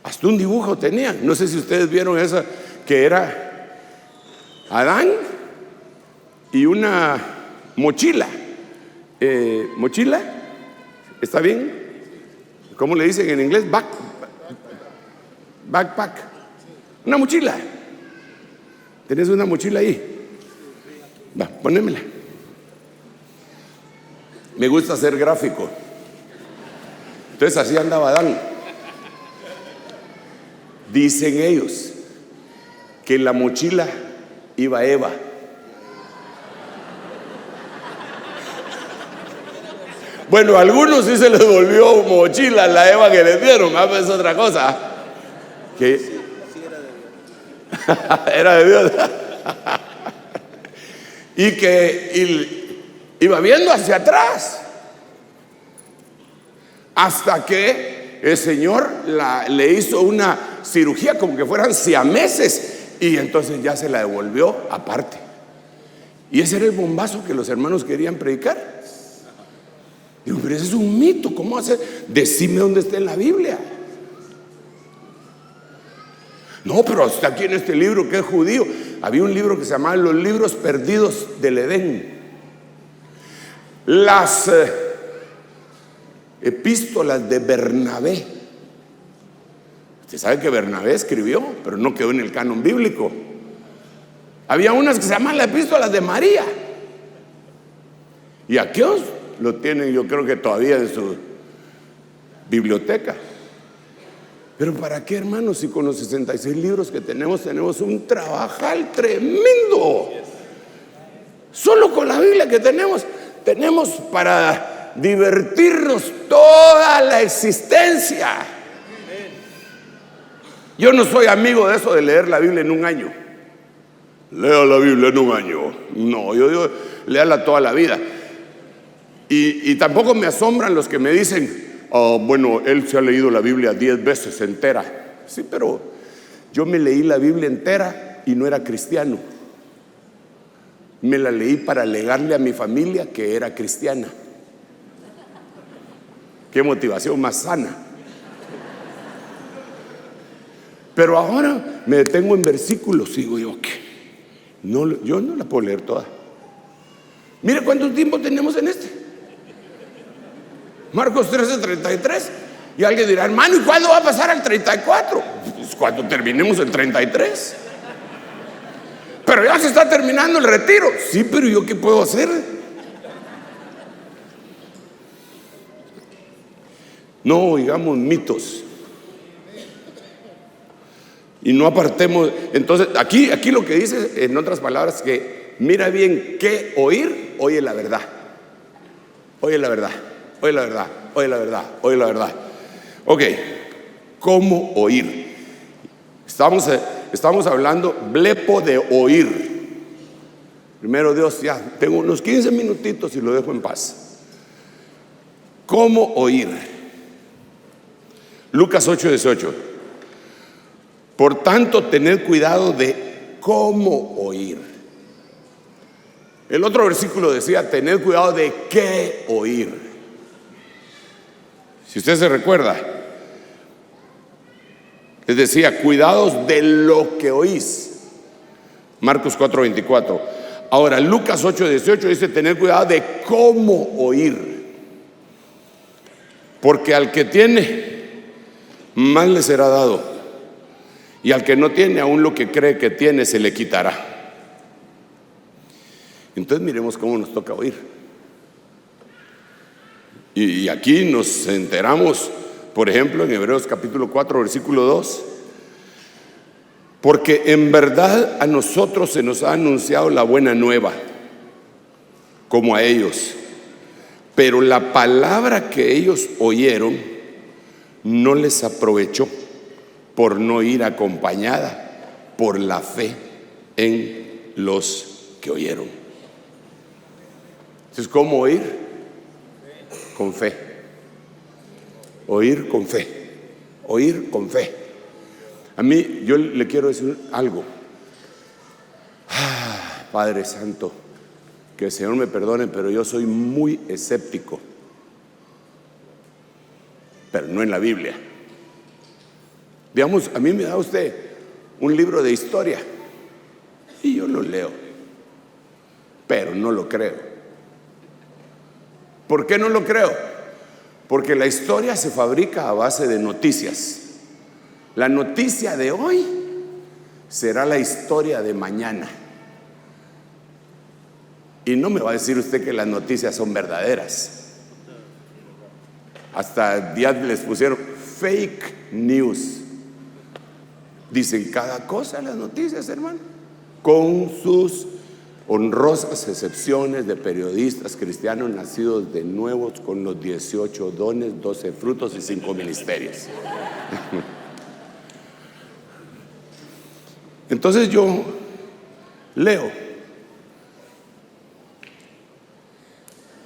Hasta un dibujo tenía. No sé si ustedes vieron esa, que era Adán y una mochila. ¿Mochila? ¿Está bien? ¿Cómo le dicen en inglés? backpack, una mochila. ¿Tenés una mochila ahí? Va, ponémela. Me gusta ser gráfico. Entonces así andaba Adán. Dicen ellos que en la mochila iba Eva. Bueno, a algunos sí se les volvió mochila la Eva que les dieron, es otra cosa. Que era de Dios. Y que iba viendo hacia atrás hasta que el Señor le hizo una cirugía como que fueran siameses, y entonces ya se la devolvió aparte. Y ese era el bombazo que los hermanos querían predicar. Digo, pero ese es un mito, ¿cómo hacer? Decime dónde está en la Biblia. No, pero está aquí en este libro que es judío. Había un libro que se llamaba Los Libros Perdidos del Edén. Las epístolas de Bernabé. Usted sabe que Bernabé escribió, pero no quedó en el canon bíblico. Había unas que se llaman las epístolas de María. Y aquellos lo tienen, yo creo que todavía en su biblioteca. Pero ¿para qué, hermanos? Si con los 66 libros que tenemos un trabajal tremendo. Solo con la Biblia que tenemos para divertirnos toda la existencia. Yo no soy amigo de eso de leer la Biblia en un año. Lea la Biblia en un año. No, yo léala toda la vida. Y tampoco me asombran los que me dicen, bueno, él se ha leído la Biblia 10 veces entera. Sí, pero yo me leí la Biblia entera y no era cristiano. Me la leí para legarle a mi familia que era cristiana. Qué motivación más sana. Pero ahora me detengo en versículos y digo yo, ¿qué? No, yo no la puedo leer toda. Mire cuánto tiempo tenemos en este. Marcos 13:33. Y alguien dirá, hermano, ¿y cuándo va a pasar al 34? Pues cuando terminemos el 33. Pero ya se está terminando el retiro. Sí, pero ¿yo qué puedo hacer? No oigamos mitos y no apartemos. Entonces aquí lo que dice, en otras palabras, que mira bien qué oír. Oye la verdad. Oye la verdad. Oye la verdad. Oye la verdad. Oye la verdad. Ok, ¿cómo oír? Estamos hablando blepo de oír. Primero Dios, ya tengo unos 15 minutitos y lo dejo en paz. ¿Cómo oír? Lucas 8:18. Por tanto, tened cuidado de cómo oír. El otro versículo decía, tened cuidado de qué oír. Si usted se recuerda, les decía, cuidados de lo que oís. Marcos 4:24. Ahora, Lucas 8:18 dice, tened cuidado de cómo oír. Porque al que tiene, más le será dado, y al que no tiene, aún lo que cree que tiene se le quitará. Entonces miremos cómo nos toca oír. Y aquí nos enteramos, por ejemplo, en Hebreos capítulo 4 versículo 2, porque en verdad a nosotros se nos ha anunciado la buena nueva, como a ellos, pero la palabra que ellos oyeron no les aprovechó, por no ir acompañada por la fe en los que oyeron. Entonces, ¿cómo oír? Con fe. Oír con fe. Oír con fe. A mí, yo le quiero decir algo. Padre Santo, que el Señor me perdone, pero yo soy muy escéptico. Pero no en la Biblia. Digamos, a mí me da usted un libro de historia y yo lo leo, pero no lo creo. ¿Por qué no lo creo? Porque la historia se fabrica a base de noticias. La noticia de hoy será la historia de mañana. Y no me va a decir usted que las noticias son verdaderas. Hasta ya les pusieron fake news. Dicen cada cosa las noticias, hermano, con sus honrosas excepciones de periodistas cristianos nacidos de nuevo, con los 18 dones, 12 frutos y 5 ministerios. Entonces yo leo,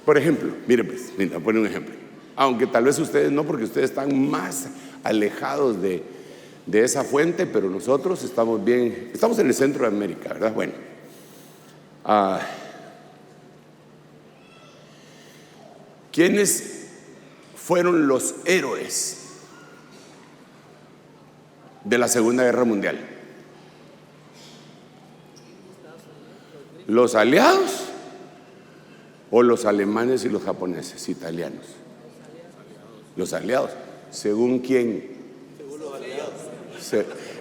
por ejemplo, miren pues, voy a poner un ejemplo, aunque tal vez ustedes no, porque ustedes están más alejados de esa fuente, pero nosotros estamos bien, estamos en el centro de América, ¿verdad? Bueno, ¿quiénes fueron los héroes de la Segunda Guerra Mundial? ¿Los aliados o los alemanes y los japoneses, italianos? Los aliados. ¿Según quién? Según los aliados.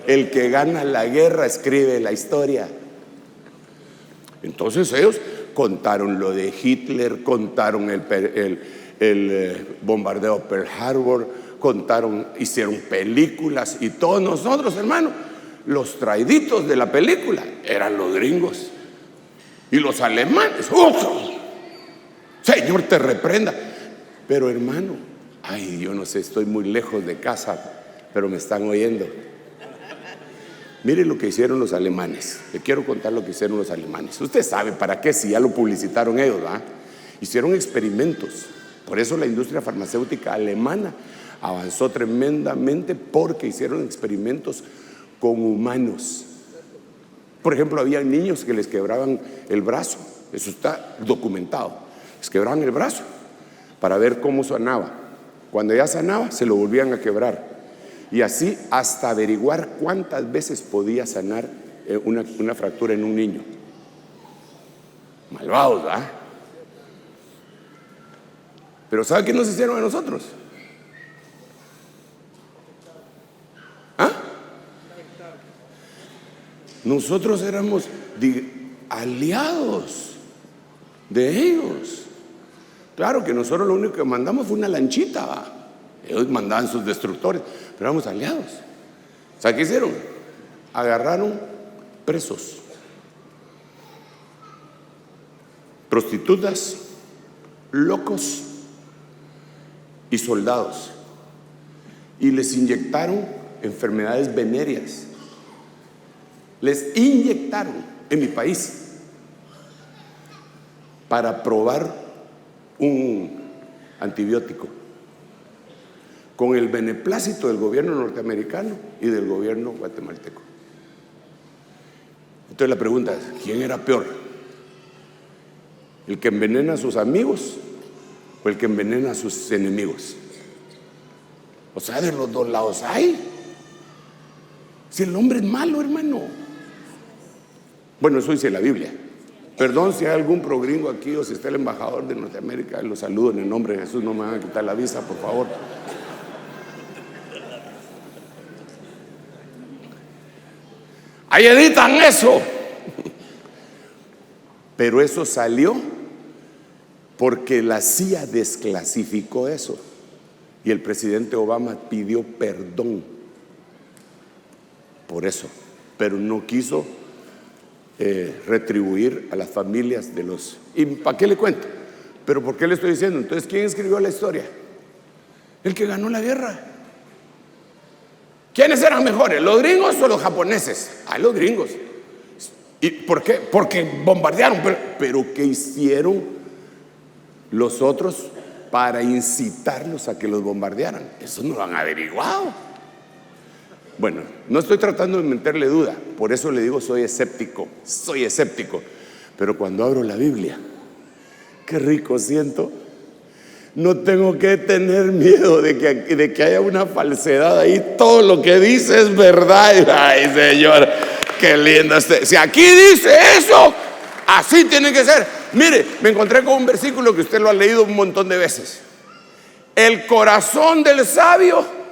El que gana la guerra escribe la historia. Entonces ellos contaron lo de Hitler, contaron el bombardeo Pearl Harbor, hicieron películas, y todos nosotros, hermano, los traiditos de la película eran los gringos y los alemanes. Señor, te reprenda. Pero hermano, ay, yo no sé, estoy muy lejos de casa, pero me están oyendo. Mire lo que hicieron los alemanes. Le quiero contar lo que hicieron los alemanes. Usted sabe para qué, si ya lo publicitaron ellos, ¿verdad? Hicieron experimentos. Por eso la industria farmacéutica alemana avanzó tremendamente, porque hicieron experimentos con humanos. Por ejemplo, había niños que les quebraban el brazo. Eso está documentado. Les quebraban el brazo para ver cómo sanaba. Cuando ya sanaba, se lo volvían a quebrar. Y así hasta averiguar cuántas veces podía sanar una fractura en un niño. Malvados, ¿verdad? Pero ¿sabe qué nos hicieron a nosotros? ¿Ah? Nosotros éramos aliados de ellos. Claro que nosotros lo único que mandamos fue una lanchita, ¿va? Ellos mandaban sus destructores, pero éramos aliados. ¿Sabe qué hicieron? Agarraron presos, prostitutas, locos y soldados, y les inyectaron enfermedades venéreas. Les inyectaron en mi país para probar un antibiótico, con el beneplácito del gobierno norteamericano y del gobierno guatemalteco. Entonces la pregunta es, ¿quién era peor? ¿El que envenena a sus amigos o el que envenena a sus enemigos? O sea, de los dos lados hay. Si el hombre es malo, hermano. Bueno, eso dice la Biblia. Perdón si hay algún progringo aquí, o si está el embajador de Norteamérica, los saludo en el nombre de Jesús. No me van a quitar la visa, por favor. Ahí editan eso. Pero eso salió porque la CIA desclasificó eso, y el presidente Obama pidió perdón por eso, pero no quiso retribuir a las familias de los... ¿Y para qué le cuento? ¿Pero por qué le estoy diciendo? Entonces, ¿quién escribió la historia? El que ganó la guerra. ¿Quiénes eran mejores, los gringos o los japoneses? Los gringos. ¿Y por qué? Porque bombardearon. Pero ¿qué hicieron los otros para incitarlos a que los bombardearan? Eso no lo han averiguado. Bueno, no estoy tratando de meterle duda, por eso le digo soy escéptico, pero cuando abro la Biblia, qué rico siento. No tengo que tener miedo de que haya una falsedad ahí. Todo lo que dice es verdad. Ay, Señor, qué lindo este. Si aquí dice eso, así tiene que ser. Mire, me encontré con un versículo que usted lo ha leído un montón de veces. El corazón del sabio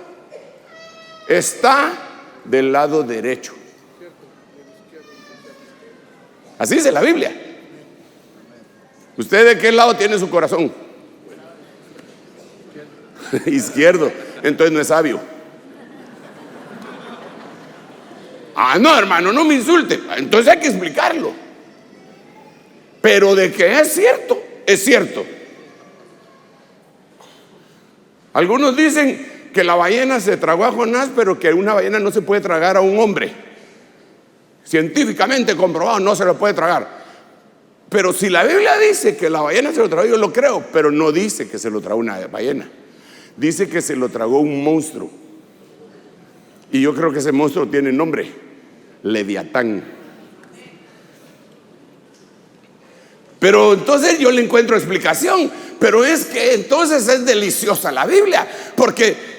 está del lado derecho. Así dice la Biblia. ¿Usted de qué lado tiene su corazón? Izquierdo. Entonces no es sabio. Ah, no, hermano, no me insulte. Entonces hay que explicarlo. Pero de que es cierto, es cierto. Algunos dicen que la ballena se tragó a Jonás, pero que una ballena no se puede tragar a un hombre. Científicamente comprobado, no se lo puede tragar. Pero si la Biblia dice que la ballena se lo tragó, yo lo creo, pero no dice que se lo tragó una ballena. Dice que se lo tragó un monstruo. Y yo creo que ese monstruo tiene nombre: Leviatán. Pero entonces yo le encuentro explicación. Pero es que entonces es deliciosa la Biblia, porque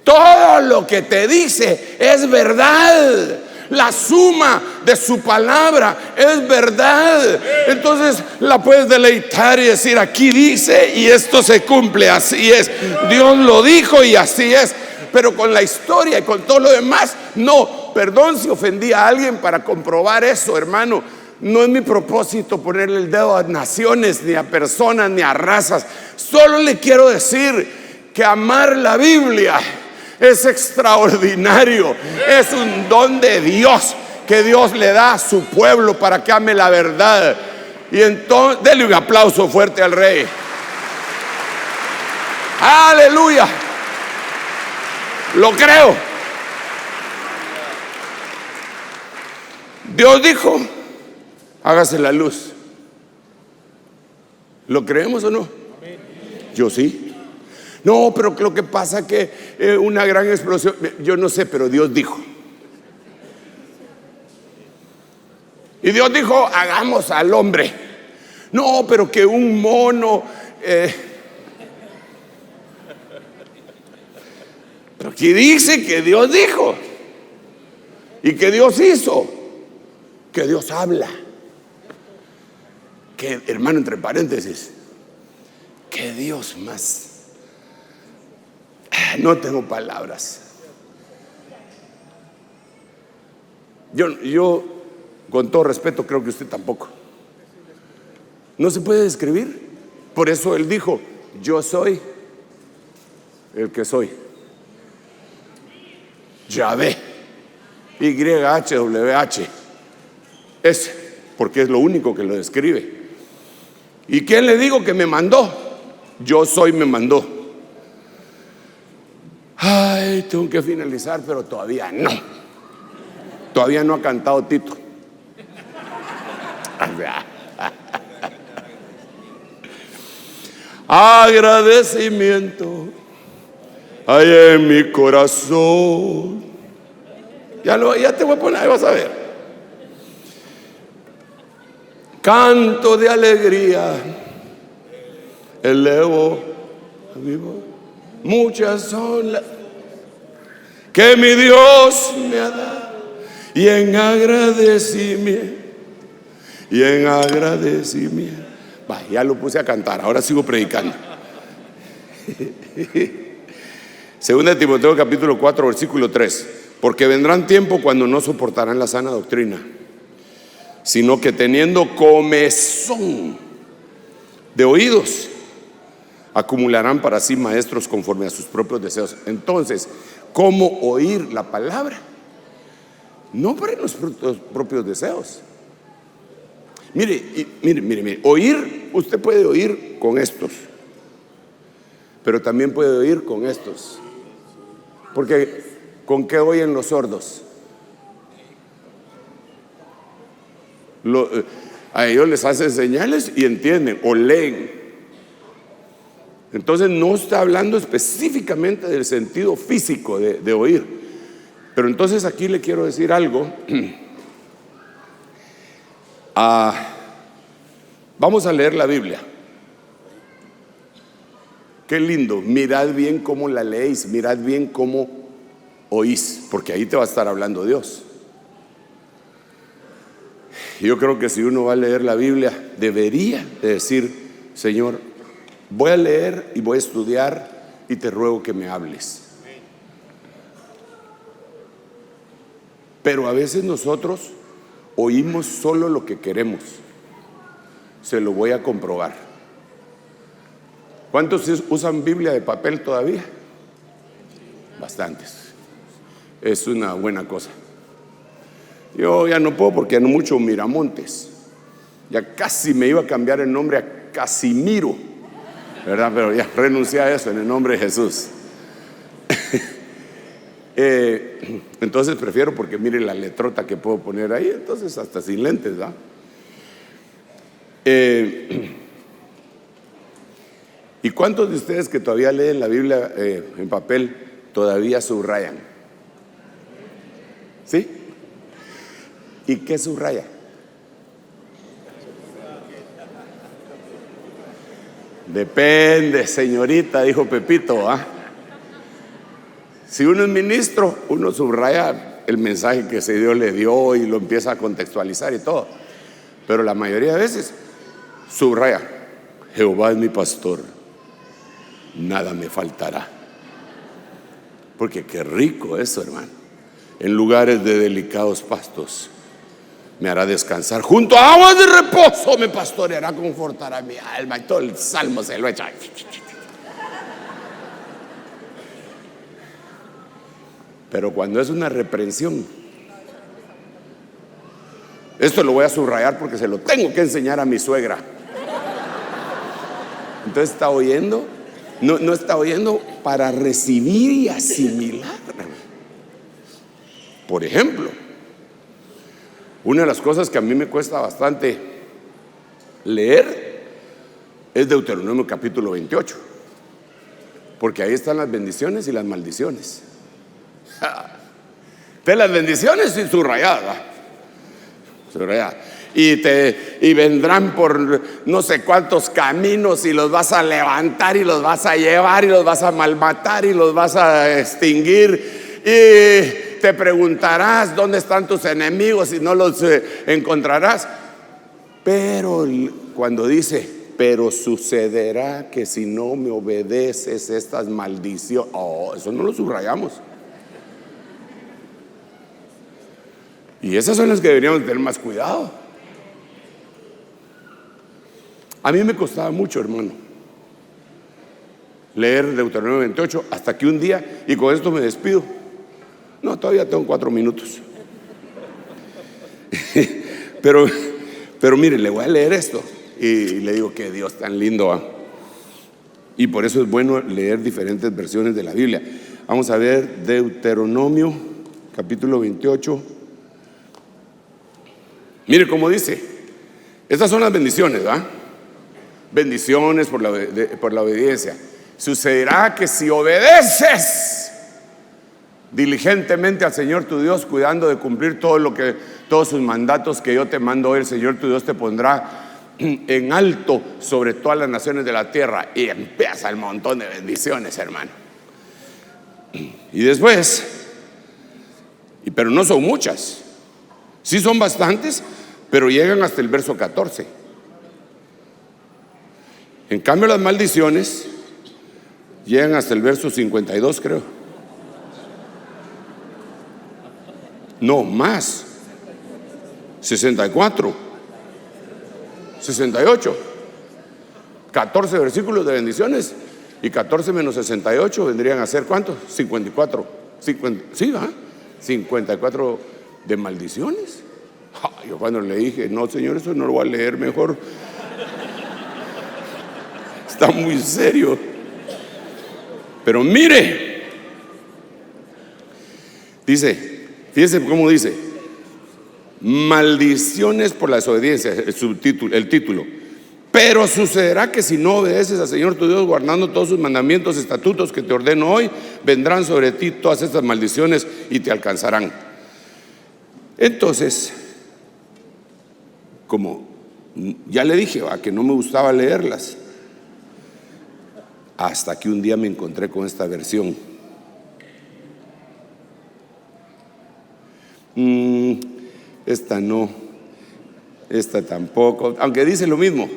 todo lo que te dice es verdad. La suma de su palabra es verdad. Entonces la puedes deleitar y decir: aquí dice y esto se cumple, así es. Dios lo dijo y así es. Pero con la historia y con todo lo demás, no. Perdón si ofendí a alguien para comprobar eso, hermano. No es mi propósito ponerle el dedo a naciones, ni a personas, ni a razas. Solo le quiero decir que amar la Biblia es extraordinario. Es un don de Dios que Dios le da a su pueblo para que ame la verdad. Y entonces, denle un aplauso fuerte al Rey. Aleluya. Lo creo. Dios dijo: hágase la luz. ¿Lo creemos o no? Yo sí. No, pero lo que pasa es que una gran explosión, yo no sé, pero Dios dijo. Y Dios dijo: hagamos al hombre. No, pero que un mono. Pero aquí dice que Dios dijo. Y que Dios hizo. Que Dios habla. Que, hermano, entre paréntesis, que Dios más. No tengo palabras. Yo, con todo respeto, creo que usted tampoco. No se puede describir. Por eso Él dijo: yo soy el que soy. Yahvé, YHWH. Ese, porque es lo único que lo describe. ¿Y quién le digo que me mandó? Yo soy, me mandó. Ay, tengo que finalizar, pero todavía no. Todavía no ha cantado Tito. Agradecimiento hay en mi corazón. Ya te voy a poner, ahí vas a ver. Canto de alegría elevo a mi voz. Muchas son las que mi Dios me ha dado, y en agradecimiento, Va, ya lo puse a cantar, ahora sigo predicando. Segunda de Timoteo capítulo 4 versículo 3. Porque vendrán tiempos cuando no soportarán la sana doctrina, sino que teniendo comezón de oídos, acumularán para sí maestros conforme a sus propios deseos. Entonces, ¿cómo oír la palabra? No para los propios deseos. Mire, oír, usted puede oír con estos, pero también puede oír con estos. Porque ¿con qué oyen los sordos? A ellos les hacen señales y entienden o leen. Entonces no está hablando específicamente del sentido físico de oír. Pero entonces aquí le quiero decir algo. Vamos a leer la Biblia. Qué lindo. Mirad bien cómo la leéis, mirad bien cómo oís, porque ahí te va a estar hablando Dios. Yo creo que si uno va a leer la Biblia, debería de decir: Señor, voy a leer y voy a estudiar y te ruego que me hables. Pero a veces nosotros oímos solo lo que queremos. Se lo voy a comprobar. ¿Cuántos usan Biblia de papel todavía? Bastantes. Es una buena cosa. Yo ya no puedo porque ando mucho Miramontes. Ya casi me iba a cambiar el nombre a Casimiro, ¿verdad? Pero ya renuncié a eso en el nombre de Jesús. Entonces prefiero, porque mire la letrota que puedo poner ahí, entonces hasta sin lentes, ¿verdad? ¿Y cuántos de ustedes que todavía leen la Biblia en papel todavía subrayan? ¿Sí? ¿Y qué subraya? Depende, señorita, dijo Pepito, ¿ah? Si uno es ministro, uno subraya el mensaje que Dios le dio y lo empieza a contextualizar y todo. Pero la mayoría de veces subraya: Jehová es mi pastor, nada me faltará. Porque qué rico eso, hermano. En lugares de delicados pastos me hará descansar, junto a aguas de reposo me pastoreará, confortará mi alma. Y todo el salmo se lo echa. Pero cuando es una reprensión, esto lo voy a subrayar porque se lo tengo que enseñar a mi suegra. Entonces está oyendo, no está oyendo para recibir y asimilar. Por ejemplo, una de las cosas que a mí me cuesta bastante leer es Deuteronomio capítulo 28, porque ahí están las bendiciones y las maldiciones. De las bendiciones y subrayadas, y vendrán por no sé cuántos caminos, y los vas a levantar y los vas a llevar y los vas a malmatar y los vas a extinguir, y te preguntarás dónde están tus enemigos y no los encontrarás. Pero cuando dice: pero sucederá que si no me obedeces estas maldiciones, eso no lo subrayamos. Y esas son las que deberíamos tener más cuidado. A mí me costaba mucho, hermano, leer Deuteronomio 28, hasta que un día, y con esto me despido. No, todavía tengo 4 minutos. pero mire, le voy a leer esto y le digo: que Dios tan lindo, ¿ah? Y por eso es bueno leer diferentes versiones de la Biblia. Vamos a ver Deuteronomio capítulo 28. Mire cómo dice. Estas son las bendiciones, ¿verdad? Bendiciones por la obediencia. Sucederá que si obedeces diligentemente al Señor tu Dios, cuidando de cumplir todos sus mandatos que yo te mando hoy, el Señor tu Dios te pondrá en alto sobre todas las naciones de la tierra. Y empieza el montón de bendiciones, hermano. Y después, pero no son muchas. Sí son bastantes, pero llegan hasta el verso 14. En cambio, las maldiciones llegan hasta el verso 52, creo. No, más. 64, 68. 14 versículos de bendiciones. Y 14 menos 68 vendrían a ser ¿cuántos? 54. Sí, ¿verdad? 54 de maldiciones. Yo cuando le dije: no, Señor, eso no lo voy a leer, mejor. Está muy serio. Pero mire, dice, fíjese cómo dice: maldiciones por la desobediencia, el título. Pero sucederá que si no obedeces al Señor tu Dios, guardando todos sus mandamientos, estatutos que te ordeno hoy, vendrán sobre ti todas estas maldiciones y te alcanzarán. Entonces, como ya le dije, que no me gustaba leerlas, hasta que un día me encontré con esta versión. Esta no, esta tampoco, aunque dice lo mismo,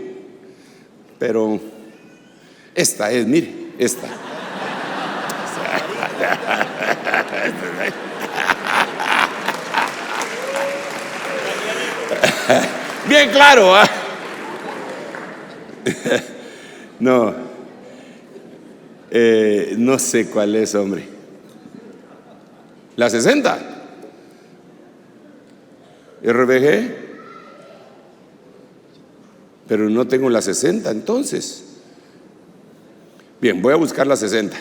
pero esta es, mire, esta. Bien claro, ¿ah? No, no sé cuál es, hombre. La 60. RBG. Pero no tengo la 60 entonces. Bien, voy a buscar la 60.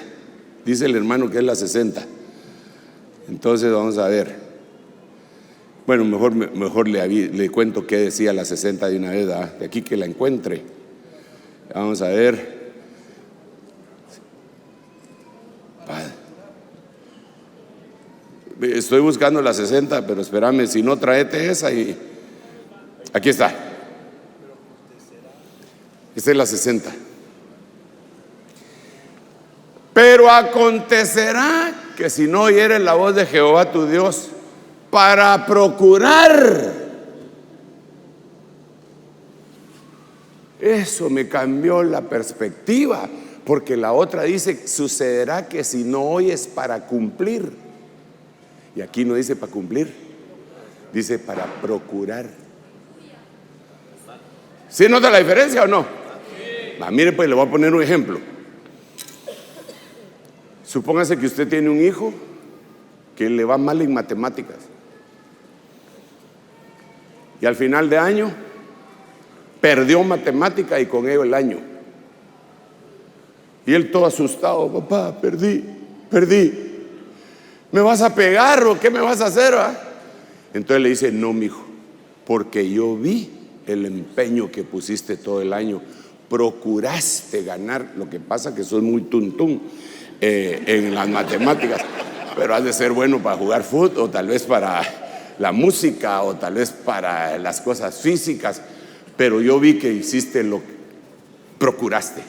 Dice el hermano que es la 60. Entonces vamos a ver. Bueno, mejor le cuento qué decía la 60 de una vez, ¿verdad? De aquí que la encuentre. Vamos a ver. Estoy buscando la 60, pero espérame, si no, tráete esa y... Aquí está. Esta es la 60. Pero acontecerá que si no oyeres la voz de Jehová tu Dios para procurar. Eso me cambió la perspectiva, porque la otra dice, sucederá que si no oyes para cumplir. Y aquí no dice para cumplir, dice para procurar. ¿Sí nota la diferencia o no? Mire, pues le voy a poner un ejemplo. Supóngase que usted tiene un hijo que le va mal en matemáticas y al final de año perdió matemática y con ello el año, y él todo asustado: papá, perdí, ¿me vas a pegar o qué me vas a hacer? Entonces le dice: no, mijo, porque yo vi el empeño que pusiste todo el año, procuraste ganar. Lo que pasa que sos muy tuntún en las matemáticas, pero has de ser bueno para jugar fútbol, o tal vez para la música, o tal vez para las cosas físicas, pero yo vi que hiciste lo que procuraste.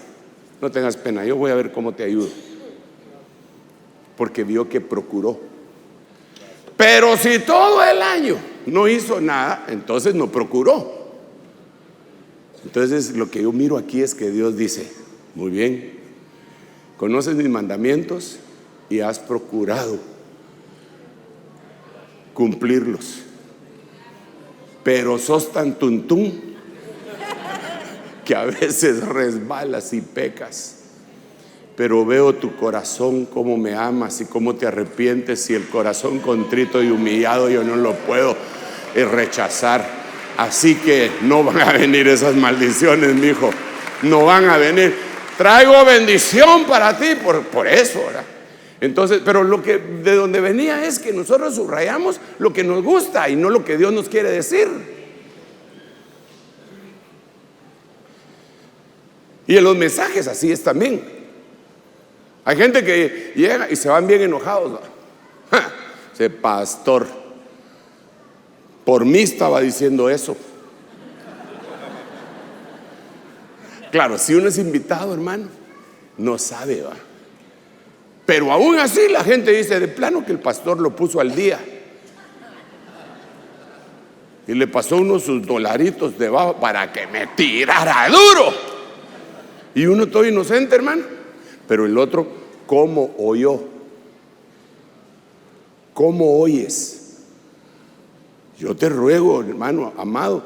No tengas pena, yo voy a ver cómo te ayudo, porque vio que procuró. Pero si todo el año no hizo nada, entonces no procuró. Entonces lo que yo miro aquí es que Dios dice: muy bien, conoces mis mandamientos y has procurado cumplirlos, pero sos tan tuntún que a veces resbalas y pecas. Pero veo tu corazón, cómo me amas y cómo te arrepientes, y el corazón contrito y humillado yo no lo puedo rechazar. Así que no van a venir esas maldiciones, mi hijo, no van a venir. Traigo bendición para ti por eso, ¿verdad? Entonces, pero de donde venía es que nosotros subrayamos lo que nos gusta y no lo que Dios nos quiere decir. Y en los mensajes así es también. Hay gente que llega y se van bien enojados. Ese pastor por mí estaba diciendo eso. Claro, si uno es invitado, hermano, no sabe, ¿va? Pero aún así la gente dice: de plano que el pastor lo puso al día y le pasó unos sus dolaritos debajo para que me tirara duro. Y uno todo inocente, hermano. Pero el otro, ¿cómo oyó? ¿Cómo oyes? Yo te ruego, hermano amado,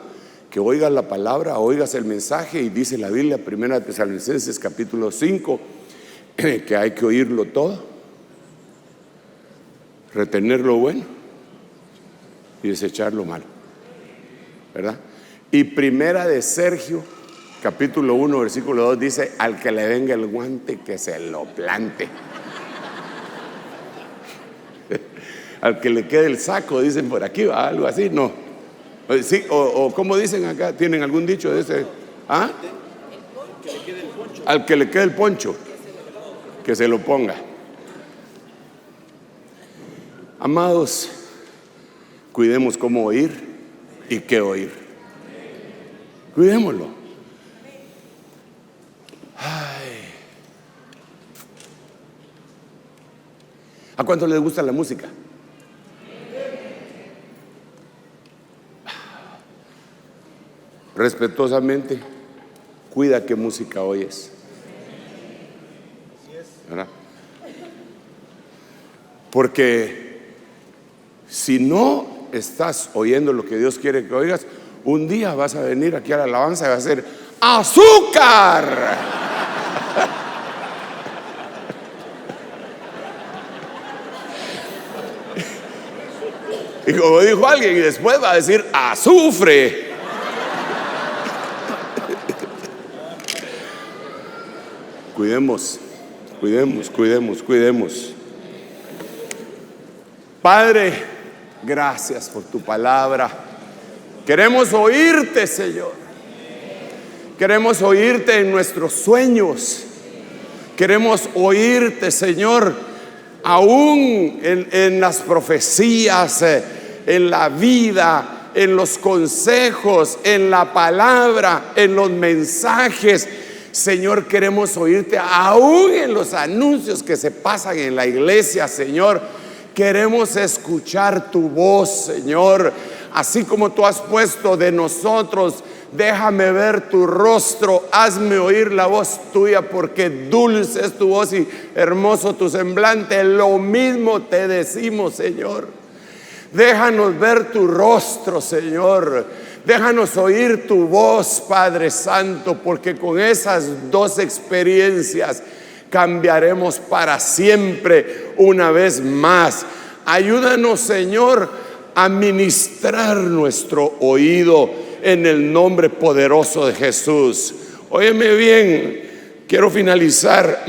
que oigas la palabra, oigas el mensaje. Y dice la Biblia, 1 Tesalonicenses capítulo 5, que hay que oírlo todo, retener lo bueno y desechar lo malo, ¿verdad? Y 1 de Sergio capítulo 1 versículo 2 dice: al que le venga el guante, que se lo plante. Al que le quede el saco, dicen por aquí, ¿va? Algo así, no. Sí, o ¿cómo dicen acá? ¿Tienen algún dicho de ese? ¿Ah? Al que le quede el poncho, que se lo ponga. Amados, cuidemos cómo oír y qué oír. Cuidémoslo. Ay. ¿A cuántos les gusta la música? Respetuosamente, cuida qué música oyes, ¿verdad? Porque si no estás oyendo lo que Dios quiere que oigas, Un día vas a venir aquí a la alabanza y vas a ser azúcar. Y como dijo alguien, y después va a decir azufre. Cuidemos. Padre, gracias por tu palabra. Queremos oírte, Señor. Queremos oírte en nuestros sueños. Queremos oírte, Señor, aún en las profecías, en la vida, en los consejos, en la palabra, en los mensajes. Señor, queremos oírte aún en los anuncios que se pasan en la iglesia, Señor. Queremos escuchar tu voz, Señor. Así como tú has puesto de nosotros, déjame ver tu rostro, hazme oír la voz tuya, porque dulce es tu voz y hermoso tu semblante. Lo mismo te decimos, Señor. Déjanos ver tu rostro, Señor. Déjanos oír tu voz, Padre Santo, porque con esas dos experiencias cambiaremos para siempre una vez más. Ayúdanos, Señor, a ministrar nuestro oído en el nombre poderoso de Jesús. Óyeme bien, quiero finalizar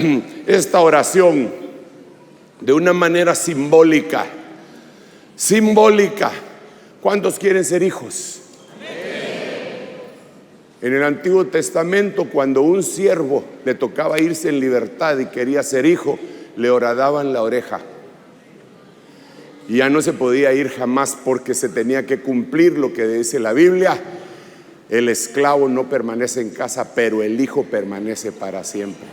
esta oración de una manera simbólica. ¿Cuántos quieren ser hijos? En el Antiguo Testamento, cuando un siervo le tocaba irse en libertad y quería ser hijo, le horadaban la oreja. Y ya no se podía ir jamás, porque se tenía que cumplir lo que dice la Biblia: el esclavo no permanece en casa, pero el hijo permanece para siempre.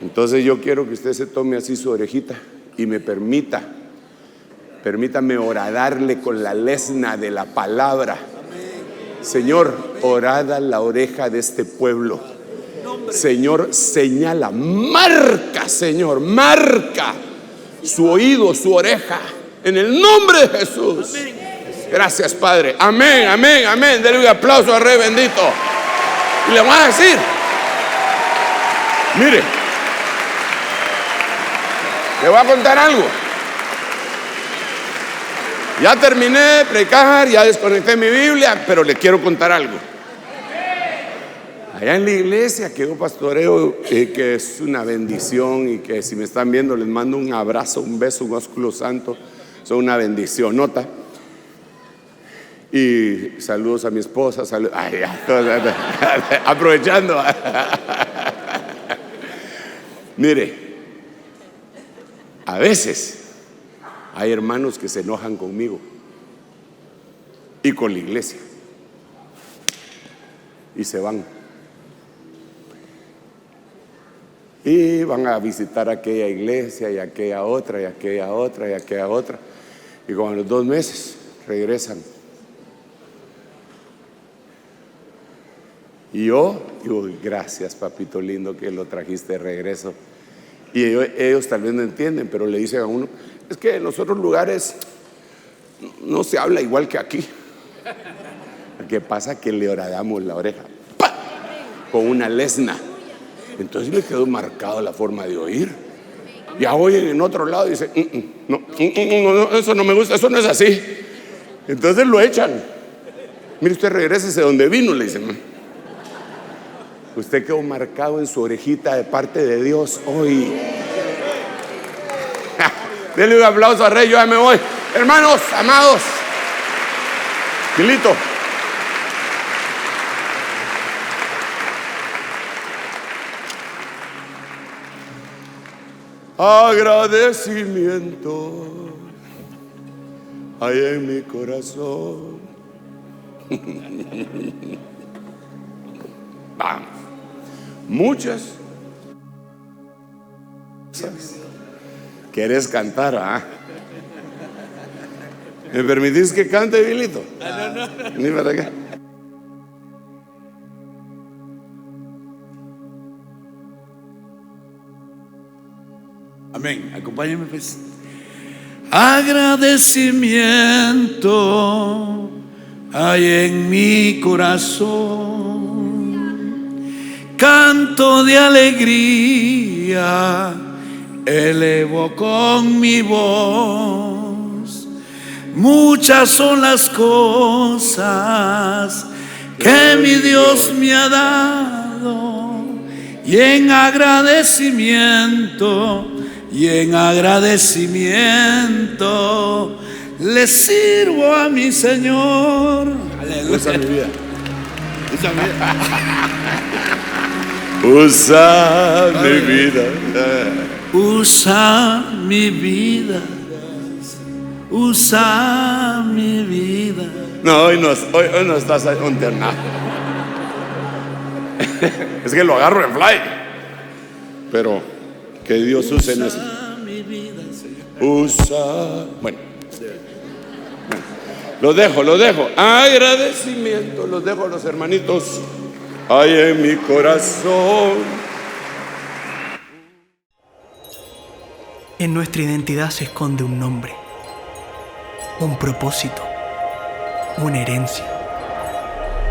Entonces yo quiero que usted se tome así su orejita y me permítame horadarle con la lesna de la palabra. Señor, horada la oreja de este pueblo. Señor, señala, marca, Señor, marca su oído, su oreja, en el nombre de Jesús. Gracias, Padre. Amén, amén, amén. Denle un aplauso al Rey bendito. Y le voy a decir, mire, le voy a contar algo. Ya terminé de predicar, ya desconecté mi Biblia, pero le quiero contar algo. Allá en la iglesia que yo pastoreo, que es una bendición, y que si me están viendo les mando un abrazo, un beso, un ósculo santo, son una bendición, nota. Y saludos a mi esposa, aprovechando. Mire, a veces hay hermanos que se enojan conmigo y con la iglesia y se van. Y van a visitar aquella iglesia y aquella otra y aquella otra y aquella otra. Y como a los 2 meses regresan. Y yo digo, gracias, papito lindo, que lo trajiste de regreso. Y ellos tal vez no entienden, pero le dicen a uno: es que en los otros lugares no se habla igual que aquí. Lo que pasa es que le horadamos la oreja, ¡pah!, con una lesna. Entonces me quedó marcado la forma de oír. Ya oyen en otro lado y dicen: no, eso no me gusta, eso no es así. Entonces lo echan. Mire, usted regrésese donde vino, le dicen. Usted quedó marcado en su orejita de parte de Dios hoy. Denle un aplauso al Rey, yo ya me voy. Hermanos, amados, Pilito, agradecimiento hay en mi corazón. Vamos. Muchas. ¿Quieres cantar? ¿Ah? ¿Me permitís que cante, Vilito? No. Ni para acá. Amén. Acompáñame, pues. Agradecimiento hay en mi corazón canto de alegría, elevo con mi voz. Muchas son las cosas que mi Dios me ha dado, y en agradecimiento le sirvo a mi Señor. Aleluya. Usa mi vida. Usa mi vida. Usa mi vida. Usa mi vida. No, hoy no estás internado. Es que lo agarro en fly. Pero que Dios use en eso. Mi vida, Señor. Usa. Bueno. Lo dejo. Agradecimiento. Los dejo a los hermanitos. Hay en mi corazón. En nuestra identidad se esconde un nombre, un propósito, una herencia.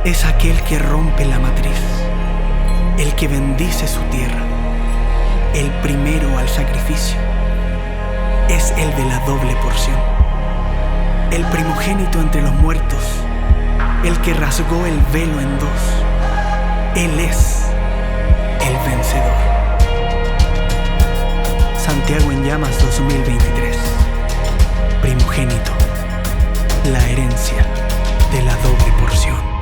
Es aquel que rompe la matriz, el que bendice su tierra, el primero al sacrificio. Es el de la doble porción, el primogénito entre los muertos, el que rasgó el velo en dos. Él es el vencedor. Santiago en Llamas 2023. Primogénito, la herencia de la doble porción.